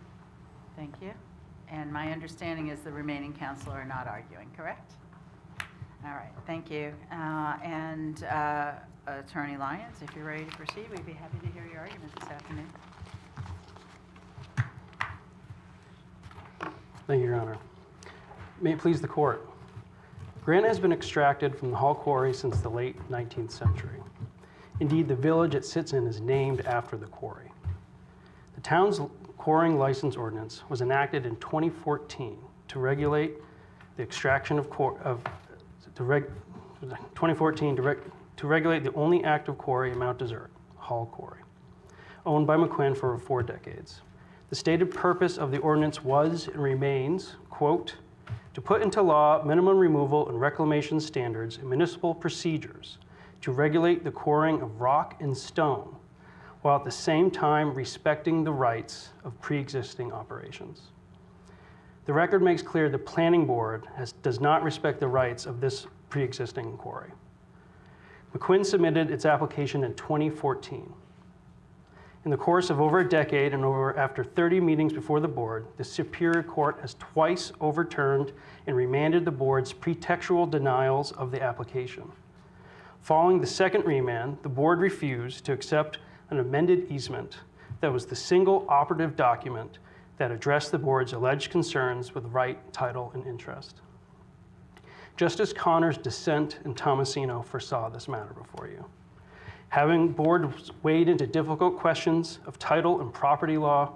Thank you. And my understanding is the remaining counsel are not arguing, correct? All right, thank you. And Attorney Lyons, if you're ready to proceed, we'd be happy to hear your argument this afternoon. Thank you, Your Honor. May it please the court. Granite has been extracted from the Hall Quarry since the late 19th century. Indeed, the village it sits in is named after the quarry. The town's quarrying license ordinance was enacted in 2014 to regulate the extraction of 2014 to regulate the only active quarry in Mount Desert, Hall Quarry, owned by MacQuinn for over 4 decades. The stated purpose of the ordinance was and remains, quote, to put into law minimum removal and reclamation standards and municipal procedures to regulate the quarrying of rock and stone, while at the same time respecting the rights of pre-existing operations. The record makes clear the planning board does not respect the rights of this pre-existing quarry. MacQuinn submitted its application in 2014. In the course of over a decade and after 30 meetings before the board, the Superior Court has twice overturned and remanded the board's pretextual denials of the application. Following the second remand, the board refused to accept an amended easement that was the single operative document that addressed the board's alleged concerns with right, title, and interest. Justice Connor's dissent in Tomasino foresaw this matter before you. Having boards wade into difficult questions of title and property law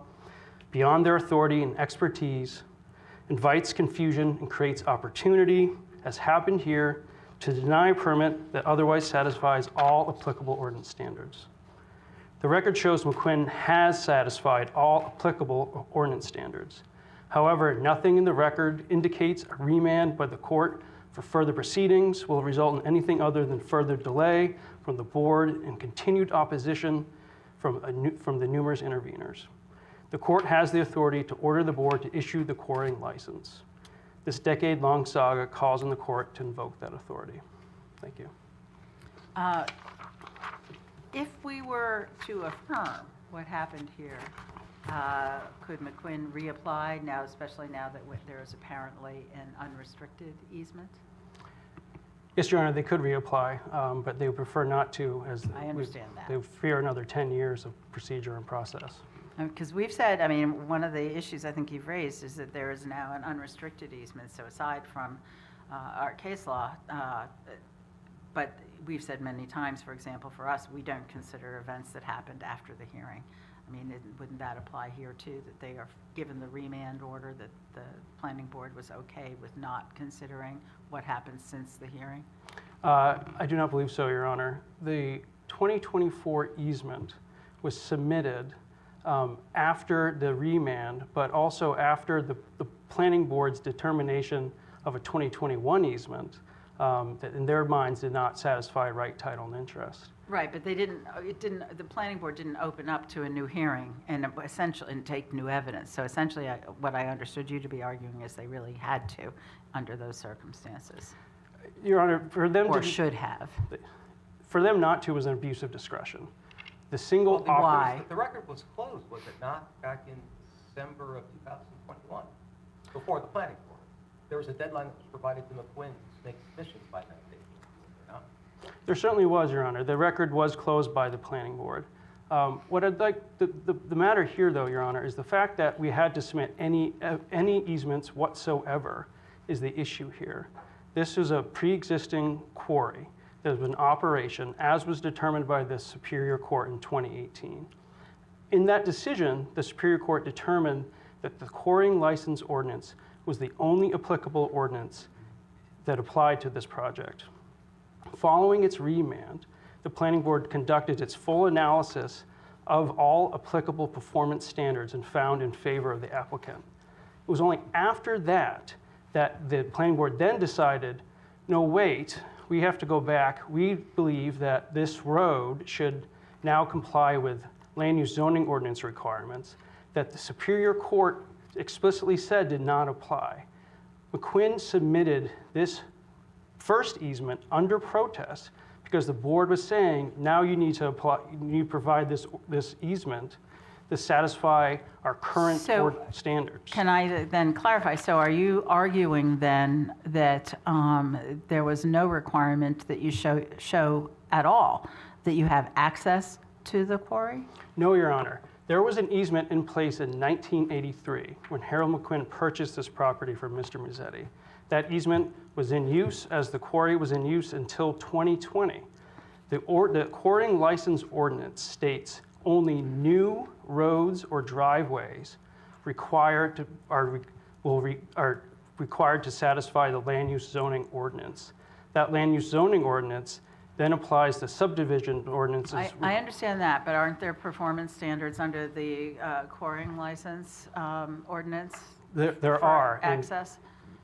beyond their authority and expertise invites confusion and creates opportunity, as happened here, to deny a permit that otherwise satisfies all applicable ordinance standards. The record shows MacQuinn has satisfied all applicable ordinance standards. However, nothing in the record indicates a remand by the court for further proceedings will result in anything other than further delay from the board and continued opposition from the numerous interveners. The court has the authority to order the board to issue the quarrying license. This decade-long saga calls on the court to invoke that authority. Thank you. If we were to affirm what happened here, could MacQuinn reapply now, especially now that there is apparently an unrestricted easement? Yes, Your Honor, they could reapply, but they would prefer not to, as I understand that. they fear another 10 years of procedure and process. Because we've said, I mean, one of the issues I think you've raised is that there is now an unrestricted easement. So aside from our case law, but we've said many times, for example, for us, we don't consider events that happened after the hearing. I mean, wouldn't that apply here too, that they are given the remand order that the planning board was okay with not considering what happened since the hearing? I do not believe so, Your Honor. The 2024 easement was submitted after the remand, but also after the planning board's determination of a 2021 easement that in their minds did not satisfy right, title, and interest. Right, but they didn't, the planning board didn't open up to a new hearing and essentially take new evidence. So essentially, what I understood you to be arguing is they really had to under those circumstances. Your Honor, for them or should have. For them not to was an abuse of discretion. The single Why? The record was closed, was it not, back in December of 2021, before the planning board? There was a deadline that was provided to MacQuinn to make submissions by that date. No? There certainly was, Your Honor. The record was closed by the planning board. What I'd like, the matter here, though, Your Honor, is the fact that we had to submit any easements whatsoever is the issue here. This is a pre-existing quarry that was in operation, as was determined by the Superior Court in 2018. In that decision, the Superior Court determined that the quarrying license ordinance was the only applicable ordinance that applied to this project. Following its remand, the Planning Board conducted its full analysis of all applicable performance standards and found in favor of the applicant. It was only after that that the Planning Board then decided, no, wait, we have to go back. We believe that this road should now comply with land use zoning ordinance requirements that the Superior Court explicitly said did not apply. MacQuinn submitted this first easement under protest because the board was saying, now you need to apply, you need to provide this easement to satisfy our current standards. Can I then clarify? So are you arguing then that there was no requirement that you show at all that you have access to the quarry? No, Your Honor. There was an easement in place in 1983 when Harold MacQuinn purchased this property from Mr. Mazzetti. That easement was in use as the quarry was in use until 2020. The quarrying license ordinance states only new roads or driveways are required to satisfy the land use zoning ordinance. That land use zoning ordinance then applies to subdivision ordinances. I understand that, but aren't there performance standards under the quarrying license ordinance? There are. Access?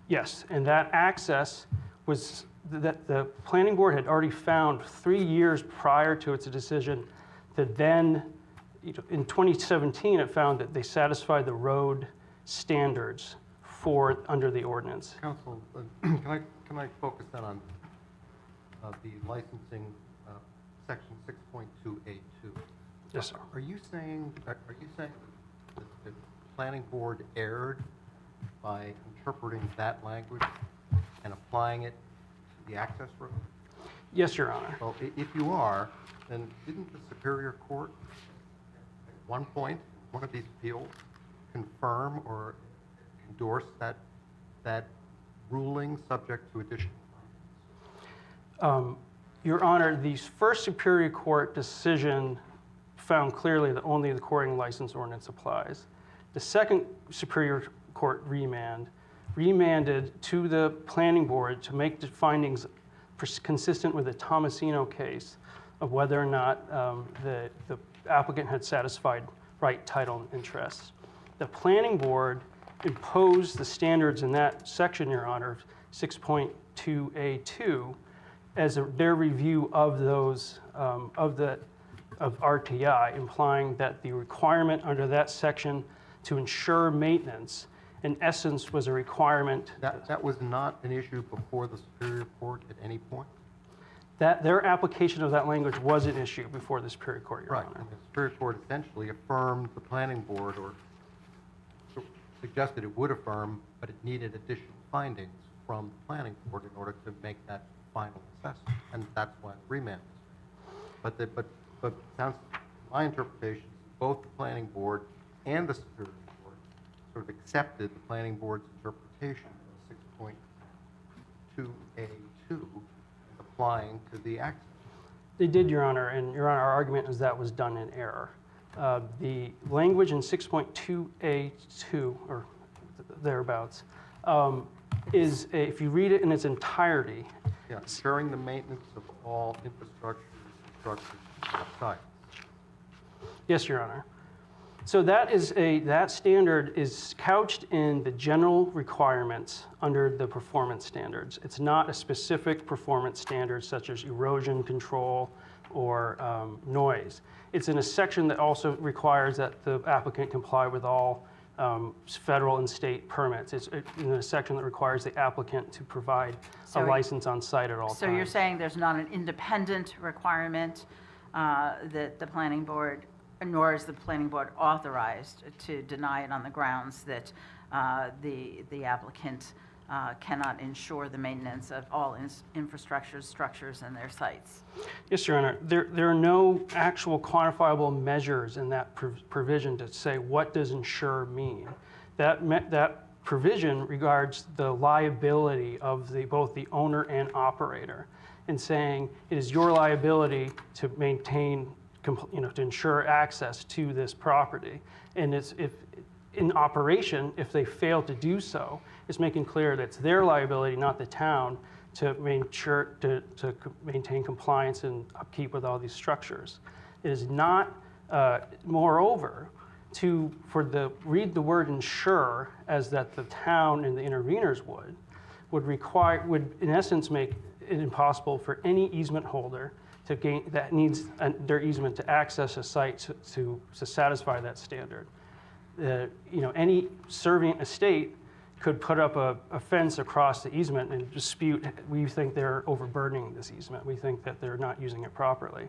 Yes, and that access was that the Planning Board had already found 3 years prior to its decision that then, in 2017, it found that they satisfied the road standards under the ordinance. Counsel, can I focus then on the licensing section 6.2A2? Yes, sir. Are you saying that the Planning Board erred by interpreting that language and applying it to the access road? Yes, Your Honor. Well, if you are, then didn't the Superior Court at one point, one of these appeals, confirm or endorse that ruling subject to additional? Your Honor, the first Superior Court decision found clearly that only the quarrying license ordinance applies. The second Superior Court remanded to the Planning Board to make the findings consistent with the Tomasino case of whether or not the applicant had satisfied right, title, and interests. The Planning Board imposed the standards in that section, Your Honor, 6.2A2, as their review of those of RTI, implying that the requirement under that section to ensure maintenance, in essence, was a requirement. That was not an issue before the Superior Court at any point? That their application of that language was an issue before the Superior Court, Your Honor. Right, and the Superior Court essentially affirmed the Planning Board, or suggested it would affirm, but it needed additional findings from the Planning Board in order to make that final assessment, and that's why it remanded. But sounds, my interpretation, both the Planning Board and the Superior Court sort of accepted the Planning Board's interpretation of 6.2A2 applying to the access. They did, Your Honor, and Your Honor, our argument is that was done in error. The language in 6.2A2, or thereabouts, is, if you read it in its entirety. Yeah, ensuring the maintenance of all infrastructure structures and sites. Yes, Your Honor. So that standard is couched in the general requirements under the performance standards. It's not a specific performance standard such as erosion control or noise. It's in a section that also requires that the applicant comply with all federal and state permits. It's in a section that requires the applicant to provide a license on site at all times. So you're saying there's not an independent requirement that the Planning Board, nor is the Planning Board authorized to deny it on the grounds that the applicant cannot ensure the maintenance of all infrastructures, structures, and their sites. Yes, Your Honor. There are no actual quantifiable measures in that provision to say what does ensure mean. That provision regards the liability of both the owner and operator, and saying it is your liability to maintain, to ensure access to this property. And if in operation, if they fail to do so, it's making clear that it's their liability, not the town, to maintain compliance and upkeep with all these structures. It is not, moreover, read the word ensure as that the town and the interveners would in essence make it impossible for any easement holder that needs their easement to access a site to satisfy that standard. Any serving estate could put up a fence across the easement and dispute, we think they're overburdening this easement. We think that they're not using it properly.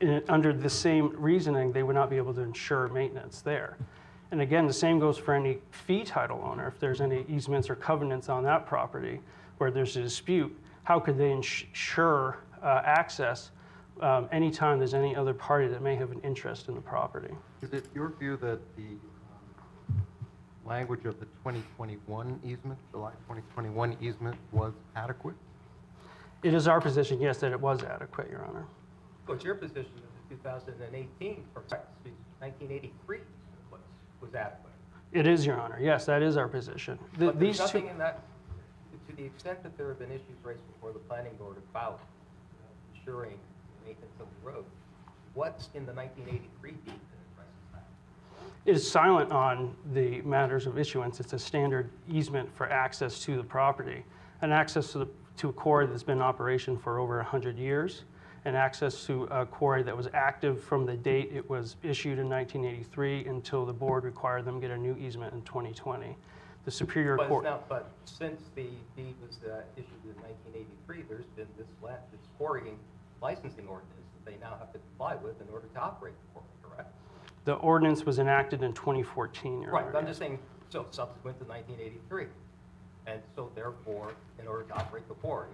And under the same reasoning, they would not be able to ensure maintenance there. And again, the same goes for any fee title owner. If there's any easements or covenants on that property where there's a dispute, how could they ensure access anytime there's any other party that may have an interest in the property? Is it your view that the language of the 2021 easement, July 2021 easement, was adequate? It is our position, yes, that it was adequate, Your Honor. So it's your position that the 2018, or 1983 was adequate? It is, Your Honor. Yes, that is our position. But there's nothing in that, to the extent that there have been issues raised before the planning board about ensuring maintenance of the road, what's in the 1983 deed that addresses that? It is silent on the matters of issuance. It's a standard easement for access to the property, and access to a quarry that's been in operation for over 100 years, and access to a quarry that was active from the date it was issued in 1983 until the board required them get a new easement in 2020. The Superior Court... But since the deed was issued in 1983, there's been this quarrying licensing ordinance that they now have to comply with in order to operate the quarry, correct? The ordinance was enacted in 2014, Your Honor. Right, I'm just saying, so subsequent to 1983. And so therefore, in order to operate the quarry,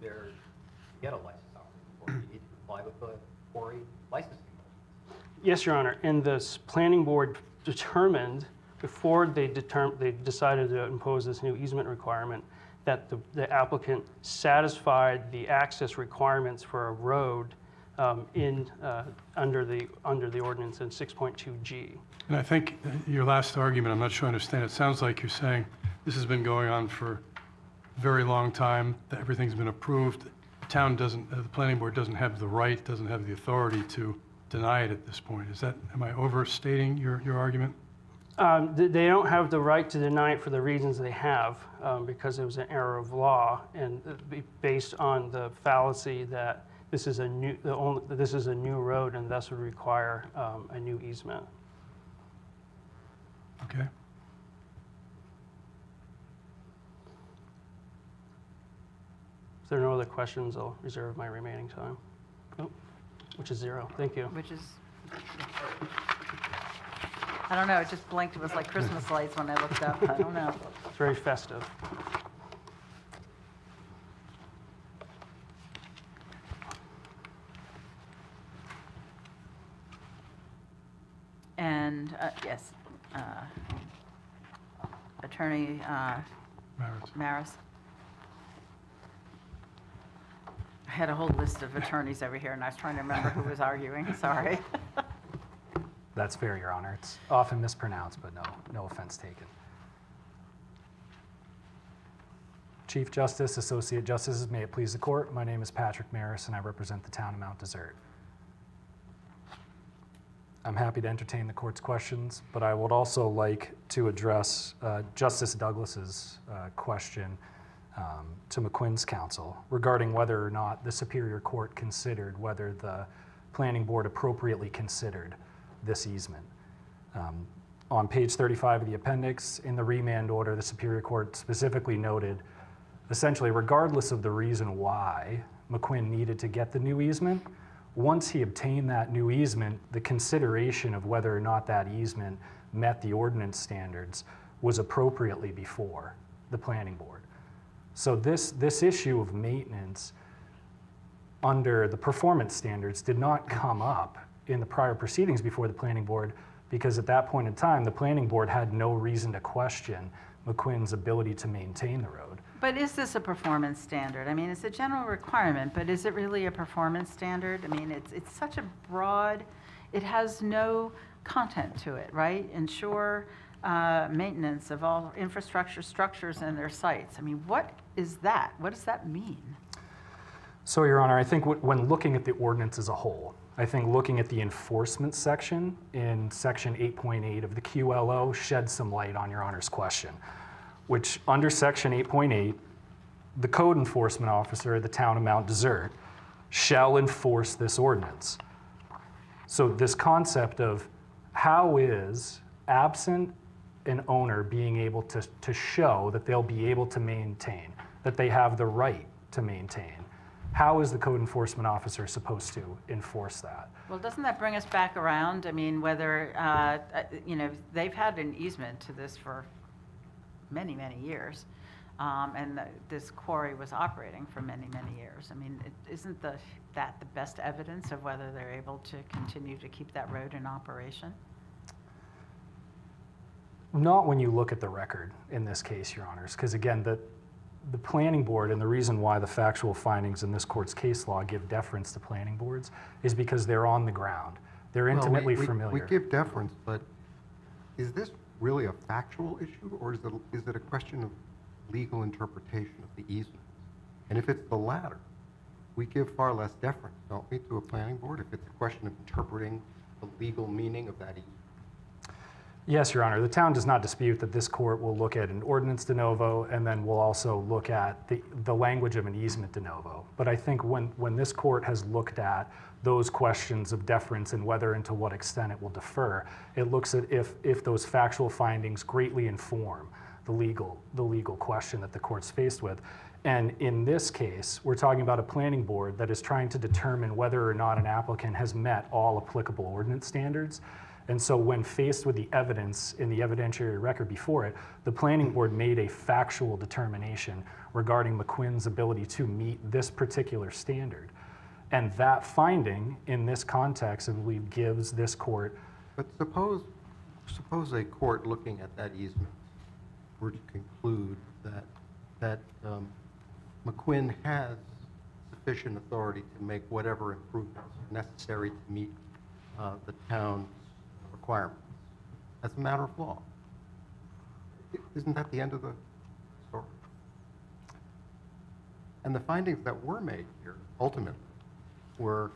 to get a license to operate the quarry, you need to comply with the quarry licensing ordinance. Yes, Your Honor. And the planning board determined, before they decided to impose this new easement requirement, that the applicant satisfied the access requirements for a road under the ordinance in 6.2G. And I think your last argument, I'm not sure I understand. It sounds like you're saying this has been going on for a very long time, that everything's been approved. The town doesn't, the planning board doesn't have the right, doesn't have the authority to deny it at this point. Am I overstating your argument? They don't have the right to deny it for the reasons they have, because it was an error of law, and based on the fallacy that this is a new road and thus would require a new easement. Okay. If there are no other questions, I'll reserve my remaining time. Oh, which is 0. Thank you. Which is, I don't know, it just blinked. It was like Christmas lights when I looked up. I don't know. It's very festive. And, yes, Attorney Maris. I had a whole list of attorneys over here, and I was trying to remember who was arguing. Sorry. That's fair, Your Honor. It's often mispronounced, but no offense taken. Chief Justice, Associate Justices, may it please the court. My name is Patrick Maris, and I represent the town of Mount Desert. I'm happy to entertain the court's questions, but I would also like to address Justice Douglas's question to MacQuinn's counsel regarding whether or not the Superior Court considered whether the Planning Board appropriately considered this easement. On page 35 of the appendix, in the remand order, the Superior Court specifically noted, essentially, regardless of the reason why MacQuinn needed to get the new easement, once he obtained that new easement, the consideration of whether or not that easement met the ordinance standards was appropriately before the planning board. So this issue of maintenance under the performance standards did not come up in the prior proceedings before the planning board, because at that point in time, the planning board had no reason to question MacQuinn's ability to maintain the road. But is this a performance standard? I mean, it's a general requirement, but is it really a performance standard? I mean, it's such a broad, it has no content to it, right? Ensure maintenance of all infrastructure structures and their sites. I mean, what is that? What does that mean? So, Your Honor, I think when looking at the ordinance as a whole, I think looking at the enforcement section in section 8.8 of the QLO sheds some light on Your Honor's question, which under section 8.8, the code enforcement officer of the town of Mount Desert shall enforce this ordinance. So this concept of how is absent an owner being able to show that they'll be able to maintain, that they have the right to maintain, how is the code enforcement officer supposed to enforce that? Well, doesn't that bring us back around? I mean, whether, they've had an easement to this for many, many years. And this quarry was operating for many, many years. I mean, isn't that the best evidence of whether they're able to continue to keep that road in operation? Not when you look at the record in this case, Your Honors, because again, the planning board, and the reason why the factual findings in this court's case law give deference to planning boards is because they're on the ground. They're intimately familiar. We give deference, but is this really a factual issue, or is it a question of legal interpretation of the easement? And if it's the latter, we give far less deference, don't we, to a planning board if it's a question of interpreting the legal meaning of that easement? Yes, Your Honor. The town does not dispute that this court will look at an ordinance de novo, and then we'll also look at the language of an easement de novo. But I think when this court has looked at those questions of deference and whether and to what extent it will defer, it looks at if those factual findings greatly inform the legal question that the court's faced with. And in this case, we're talking about a planning board that is trying to determine whether or not an applicant has met all applicable ordinance standards. And so when faced with the evidence in the evidentiary record before it, the planning board made a factual determination regarding MacQuinn's ability to meet this particular standard. And that finding in this context, I believe, gives this court. But suppose a court looking at that easement were to conclude that MacQuinn has sufficient authority to make whatever improvements necessary to meet the town's requirements as a matter of law. Isn't that the end of the story? And the findings that were made here, ultimately, were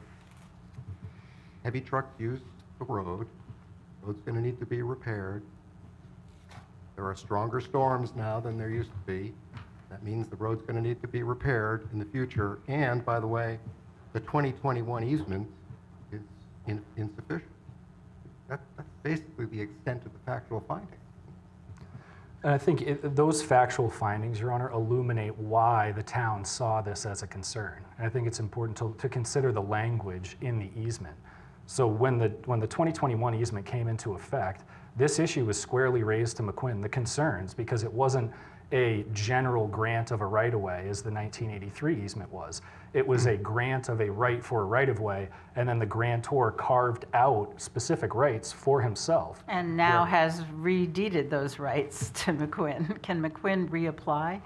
heavy trucks used the road's going to need to be repaired. There are stronger storms now than there used to be. That means the road's going to need to be repaired in the future. And, by the way, the 2021 easement is insufficient. That's basically the extent of the factual findings. And I think those factual findings, Your Honor, illuminate why the town saw this as a concern. And I think it's important to consider the language in the easement. So when the 2021 easement came into effect, this issue was squarely raised to MacQuinn, the concerns, because it wasn't a general grant of a right-of-way as the 1983 easement was. It was a grant of a right for a right-of-way, and then the grantor carved out specific rights for himself. And now has redeeded those rights to MacQuinn. Can MacQuinn reapply?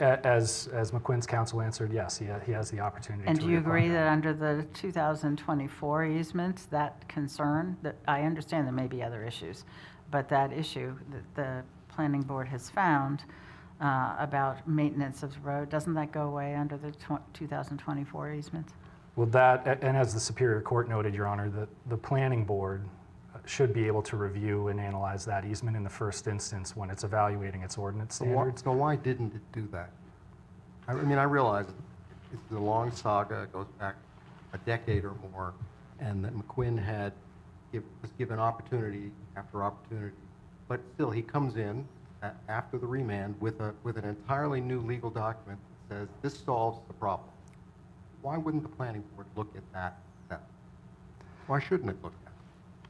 As MacQuinn's counsel answered, yes, he has the opportunity to And do you reapply agree that. that under the 2024 easement, that concern, that I understand there may be other issues, but that issue that the planning board has found about maintenance of the road, doesn't that go away under the 2024 easement? Well, that, and as the Superior Court noted, Your Honor, the planning board should be able to review and analyze that easement in the first instance when it's evaluating its ordinance standards. So why didn't it do that? I mean, I realize it's a long saga, it goes back a decade or more, and that MacQuinn was given opportunity after opportunity. But still, he comes in after the remand with an entirely new legal document that says this solves the problem. Why wouldn't the planning board look at that? Why shouldn't it look at it?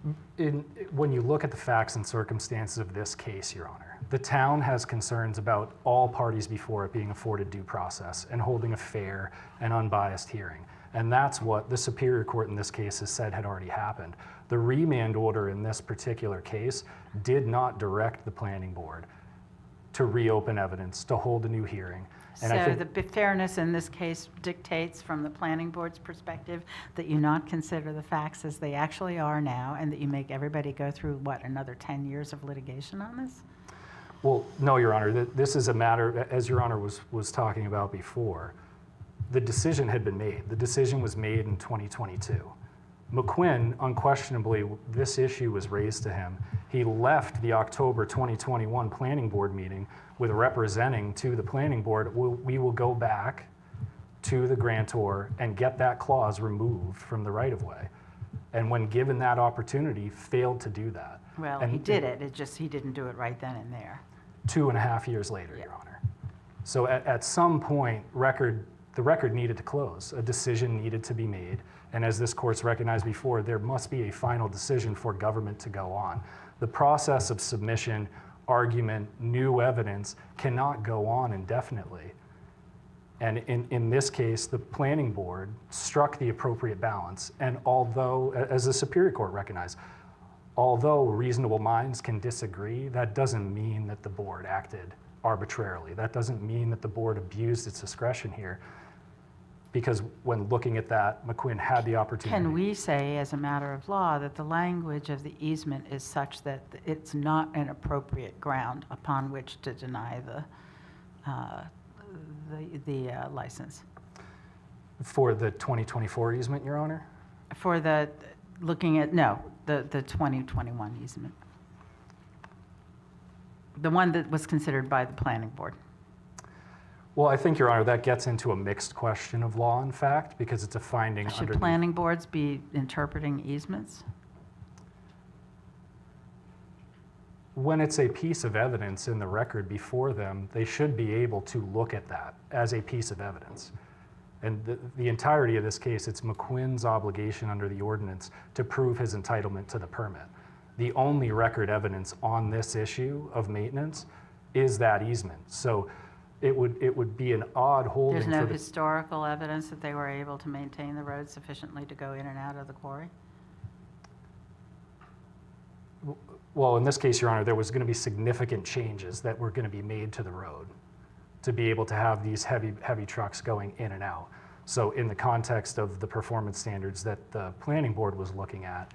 When you look at the facts and circumstances of this case, Your Honor, the town has concerns about all parties before it being afforded due process and holding a fair and unbiased hearing. And that's what the Superior Court in this case has said had already happened. The remand order in this particular case did not direct the planning board to reopen evidence, to hold a new hearing. And I So think the fairness in this case dictates from the planning board's perspective that you not consider the facts as they actually are now, and that you make everybody go through, what, another 10 years of litigation on this? Well, no, Your Honor, this is a matter, as Your Honor was talking about before, the decision had been made. The decision was made in 2022. MacQuinn, unquestionably, this issue was raised to him. He left the October 2021 planning board meeting with representing to the planning board, we will go back to the grantor and get that clause removed from the right-of-way. And when given that opportunity, failed to do that. Well, And he did it, it's just he didn't do it right then and there. 2.5 years later, Your Honor. So at some point, the record needed to close. A decision needed to be made. And as this court's recognized before, there must be a final decision for government to go on. The process of submission, argument, new evidence cannot go on indefinitely. And in this case, the planning board struck the appropriate balance. And although, as the Superior Court recognized, although reasonable minds can disagree, that doesn't mean that the board acted arbitrarily. That doesn't mean that the board abused its discretion here. Because when looking at that, MacQuinn had the opportunity. Can we say, as a matter of law, that the language of the easement is such that it's not an appropriate ground upon which to deny the license? For the 2024 easement, Your Honor? For the, looking at, no, the 2021 easement. The one that was considered by the planning board. Well, I think, Your Honor, that gets into a mixed question of law and fact, because it's a finding Should underneath. planning boards be interpreting easements? When it's a piece of evidence in the record before them, they should be able to look at that as a piece of evidence. And the entirety of this case, it's MacQuinn's obligation under the ordinance to prove his entitlement to the permit. The only record evidence on this issue of maintenance is that easement. So it would be an odd holding. There's no for the, historical evidence that they were able to maintain the road sufficiently to go in and out of the quarry? well, in this case, Your Honor, there was going to be significant changes that were going to be made to the road to be able to have these heavy trucks going in and out. So in the context of the performance standards that the planning board was looking at,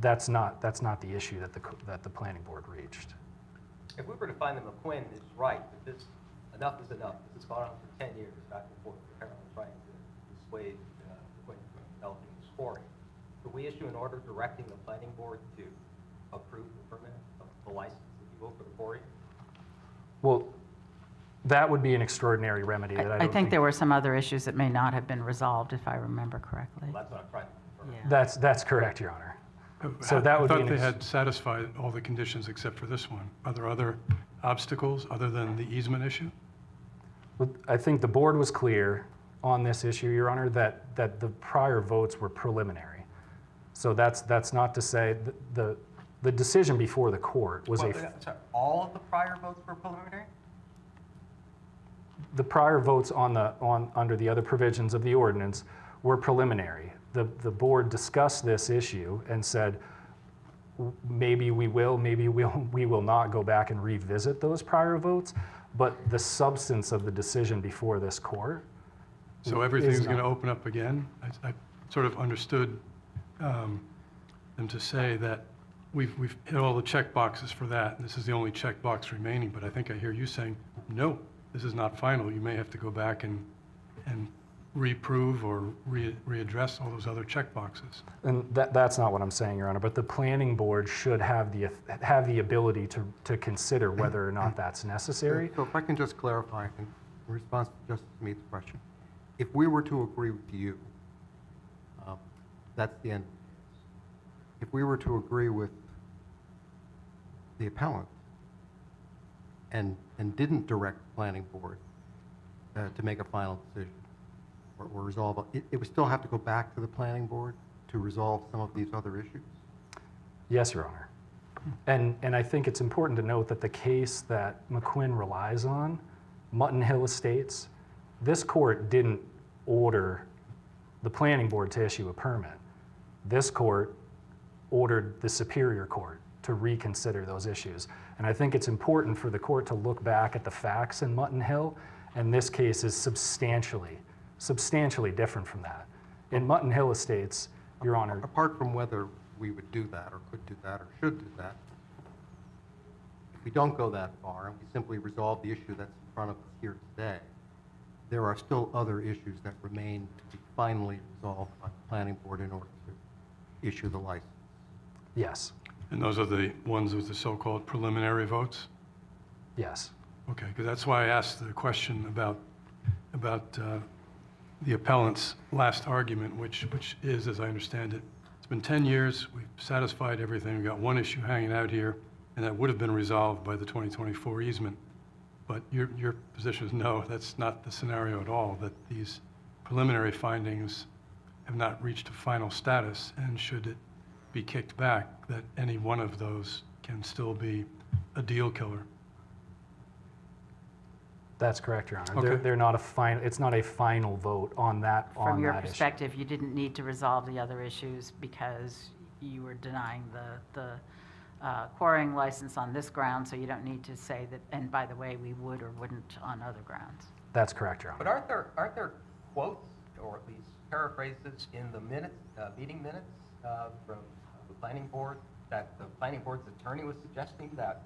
that's not the issue that the planning board reached. If we were to find that MacQuinn is right, that this, enough is enough, this has gone on for 10 years, back and forth, apparently trying to dissuade MacQuinn from developing this quarry, could we issue an order directing the planning board to approve the permit, the license, if you will, for the quarry? Well, that would be an extraordinary remedy that I I don't think there were some other issues that may not have been resolved, if I remember correctly. Well, that's what I'm trying to confirm. Yeah. That's correct, Your Honor. So that would be I thought an they had satisfied all the conditions except for this one. Are there other obstacles other than the easement issue? Well, I think the board was clear on this issue, Your Honor, that the prior votes were preliminary. So that's not to say the decision before the court was Sorry, all of the prior votes were preliminary? the prior votes under the other provisions of the ordinance were preliminary. The board discussed this issue and said, maybe we will, maybe we will not go back and revisit those prior votes, but the substance of the decision before this court. So everything's is going to not. open up again? I sort of understood them to say that we've hit all the check boxes for that, and this is the only check box remaining, but I think I hear you saying, no, this is not final. You may have to go back and reprove or readdress all those other check boxes. And that's not what I'm saying, Your Honor, but the planning board should have the ability to consider whether or not that's necessary. So if I can just clarify in response to Justice Mead's question, if we were to agree with you, that's the end. If we were to agree with the appellant and didn't direct the planning board to make a final decision or resolve, it would still have to go back to the planning board? to resolve some of these other issues? Yes, Your Honor. And I think it's important to note that the case that MacQuinn relies on, Mutton Hill Estates, this court didn't order the planning board to issue a permit. This court ordered the Superior Court to reconsider those issues. And I think it's important for the court to look back at the facts in Mutton Hill, and this case is substantially different from that. In Mutton Hill Estates, Your Honor, Apart from whether we would do that, or could do that, or should do that, if we don't go that far, and we simply resolve the issue that's in front of us here today, there are still other issues that remain to be finally resolved by the planning board in order to issue the license. yes, And those are the ones with the so-called preliminary votes? yes. Okay, because that's why I asked the question about the appellant's last argument, which is, as I understand it, it's been 10 years, we've satisfied everything, we've got one issue hanging out here, and that would have been resolved by the 2024 easement. But your position is no, that's not the scenario at all, that these preliminary findings have not reached a final status, and should it be kicked back, that any one of those can still be a deal killer. That's correct, Your Honor. Okay. They're not a final, it's not a final vote on that issue. From your perspective, you didn't need to resolve the other issues because you were denying the quarrying license on this ground, so you don't need to say that, and by the way, we would or wouldn't on other grounds. That's correct, Your Honor. But aren't there quotes, or at least paraphrases, in the minutes, meeting minutes from the planning board, that the planning board's attorney was suggesting that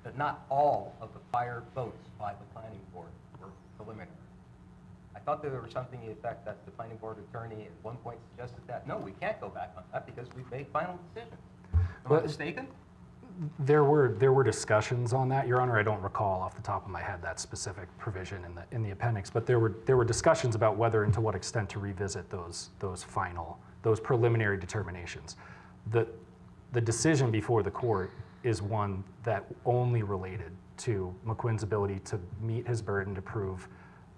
that not all of the prior votes by the planning board were preliminary? I thought there was something to the effect that the planning board attorney at one point suggested that, no, we can't go back on that because we've made final decisions. Am I mistaken? There were discussions on that, Your Honor. I don't recall off the top of my head that specific provision in the appendix, but there were discussions about whether and to what extent to revisit those preliminary determinations. The decision before the court is one that only related to MacQuinn's ability to meet his burden to prove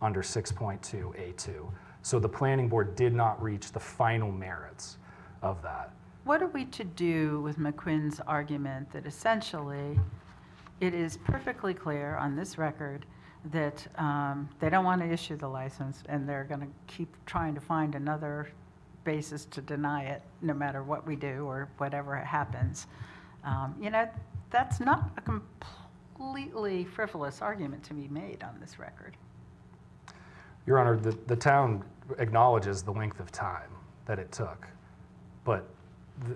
under 6.2A2. So the planning board did not reach the final merits of that. What are we to do with MacQuinn's argument that essentially it is perfectly clear on this record that they don't want to issue the license and they're going to keep trying to find another basis to deny it no matter what we do or whatever happens? That's not a completely frivolous argument to be made on this record. Your Honor, the town acknowledges the length of time that it took, but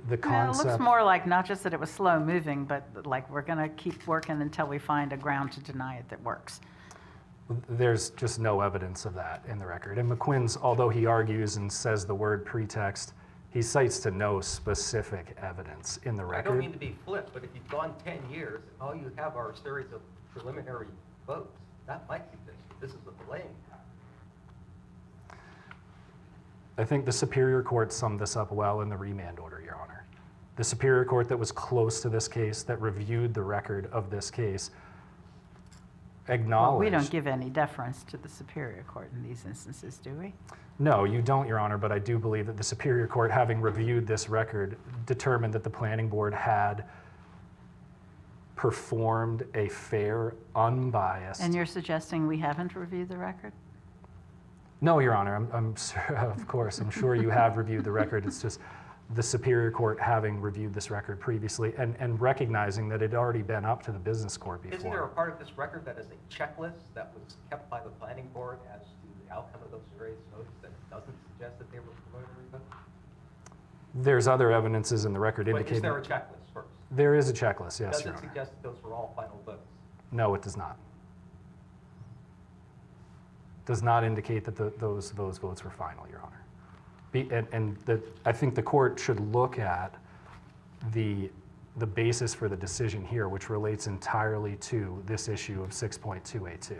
the concept... It looks more like not just that it was slow moving, but like we're going to keep working until we find a ground to deny it that works. There's just no evidence of that in the record. And MacQuinn's, although he argues and says the word pretext, he cites to no specific evidence in the record. I don't mean to be flip, but if you've gone 10 years, and all you have are a series of preliminary votes, that might be this is a delaying factor. I think the Superior Court summed this up well in the remand order, Your Honor. The Superior Court that was close to this case, that reviewed the record of this case, acknowledged... Well, we don't give any deference to the Superior Court in these instances, do we? No, you don't, Your Honor, but I do believe that the Superior Court, having reviewed this record, determined that the planning board had performed a fair, unbiased... And you're suggesting we haven't reviewed the record? No, Your Honor, I'm of course, I'm sure you have reviewed the record. It's just the Superior Court having reviewed this record previously and recognizing that it had already been up to the business court before. Isn't there a part of this record that is a checklist that was kept by the planning board as to the outcome of those various votes that doesn't suggest that they were preliminary votes? There's other evidences in the record But indicating... is there a checklist first? There is a checklist, yes, Does Your it Honor. suggest that those were all final votes? No, it does not. Does not indicate that those votes were final, Your Honor. I think the court should look at the basis for the decision here, which relates entirely to this issue of 6.2A2.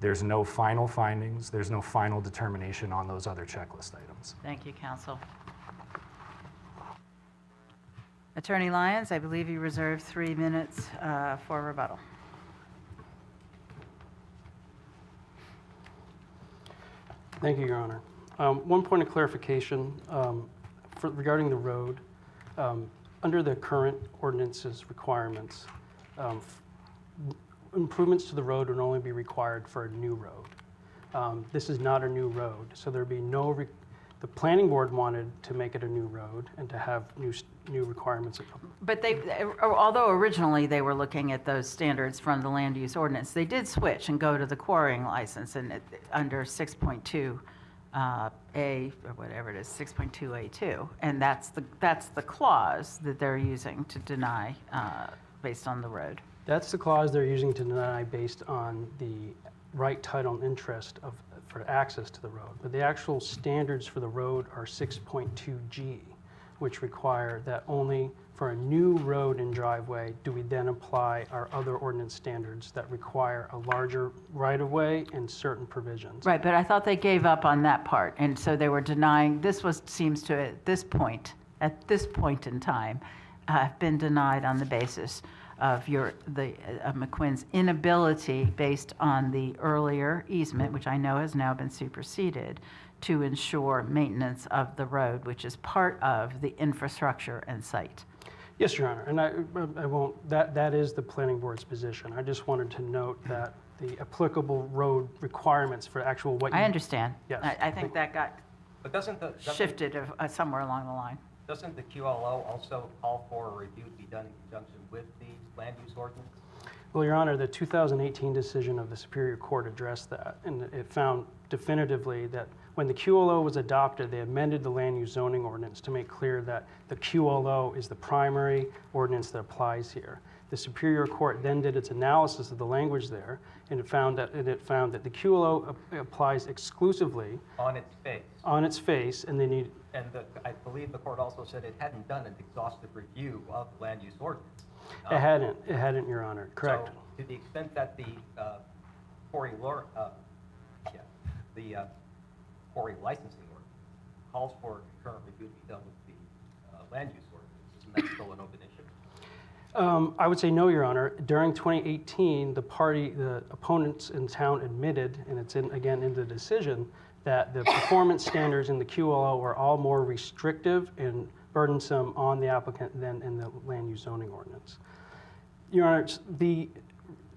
There's no final findings, there's no final determination on those other checklist items. Thank you, counsel. Attorney Lyons, I believe you reserved 3 minutes for rebuttal. Thank you, Your Honor. One point of clarification regarding the road. Under the current ordinance's requirements, improvements to the road would only be required for a new road. This is not a new road, so there'd be no, the planning board wanted to make it a new road and to have new requirements. But although originally they were looking at those standards from the land use ordinance, they did switch and go to the quarrying license and under 6.2 A, or whatever it is, 6.2A2. And that's the clause that they're using to deny based on the road. That's the clause they're using to deny based on the right, title, and interest for access to the road. But the actual standards for the road are 6.2G, which require that only for a new road and driveway do we then apply our other ordinance standards that require a larger right-of-way and certain provisions. Right, but I thought they gave up on that part, and so they were denying, seems to, at this point in time, have been denied on the basis of MacQuinn's inability, based on the earlier easement, which I know has now been superseded, to ensure maintenance of the road, which is part of the infrastructure and site. Yes, Your Honor, and I won't, that is the planning board's position. I just wanted to note that the applicable road requirements for actual what you... I understand. Yes. I think that got But doesn't shifted somewhere along the line. Doesn't the QLO also call for a review to be done in conjunction with the land use ordinance? Well, Your Honor, the 2018 decision of the Superior Court addressed that, and it found definitively that when the QLO was adopted, they amended the land use zoning ordinance to make clear that the QLO is the primary ordinance that applies here. The Superior Court then did its analysis of the language there, and it found that the QLO applies exclusively On its face. on its face, and they need... And I believe the court also said it hadn't done an exhaustive review of the land use ordinance. It hadn't, Your Honor, correct. So to the extent that the quarry licensing ordinance calls for a concurrent review to be done with the land use ordinance, isn't that still an open issue? I would say no, Your Honor. During 2018, the opponents in town admitted, and it's again in the decision, that the performance standards in the QLO are all more restrictive and burdensome on the applicant than in the land use zoning ordinance. Your Honor,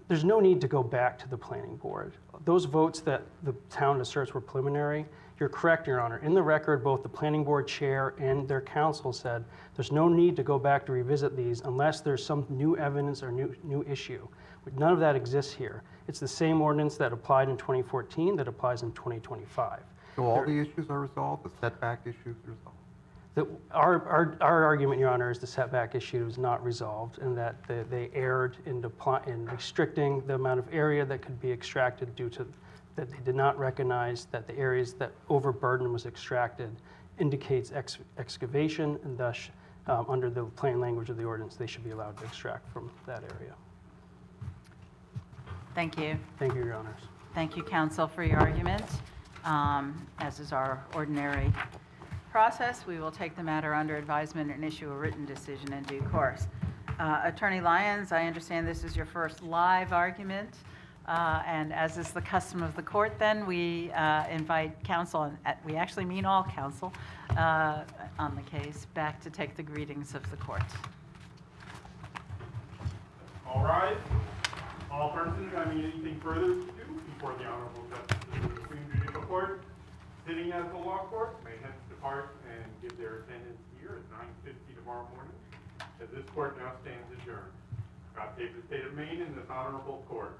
there's no need to go back to the planning board. Those votes that the town asserts were preliminary, you're correct, Your Honor. In the record, both the planning board chair and their counsel said there's no need to go back to revisit these unless there's some new evidence or new issue. None of that exists here. It's the same ordinance that applied in 2014 that applies in 2025. So all the issues are resolved, the setback issues are resolved? Our argument, Your Honor, is the setback issue is not resolved and that they erred in restricting the amount of area that could be extracted due to that they did not recognize that the areas that overburden was extracted indicates excavation, and thus, under the plain language of the ordinance, they should be allowed to extract from that area. Thank you. Thank you, Your Honors. Thank you, counsel, for your argument. As is our ordinary process, we will take the matter under advisement and issue a written decision in due course. Attorney Lyons, I understand this is your first live argument, and as is the custom of the court, then we invite counsel, and we actually mean all counsel on the case, back to take the greetings of the court. All right. All persons having anything further to do before the Honorable Justice of the Supreme Judicial Court, sitting as the law court, may hence depart and give their attendance here at 9:50 tomorrow morning, as this court now stands adjourned. God save the state of Maine and this honorable court.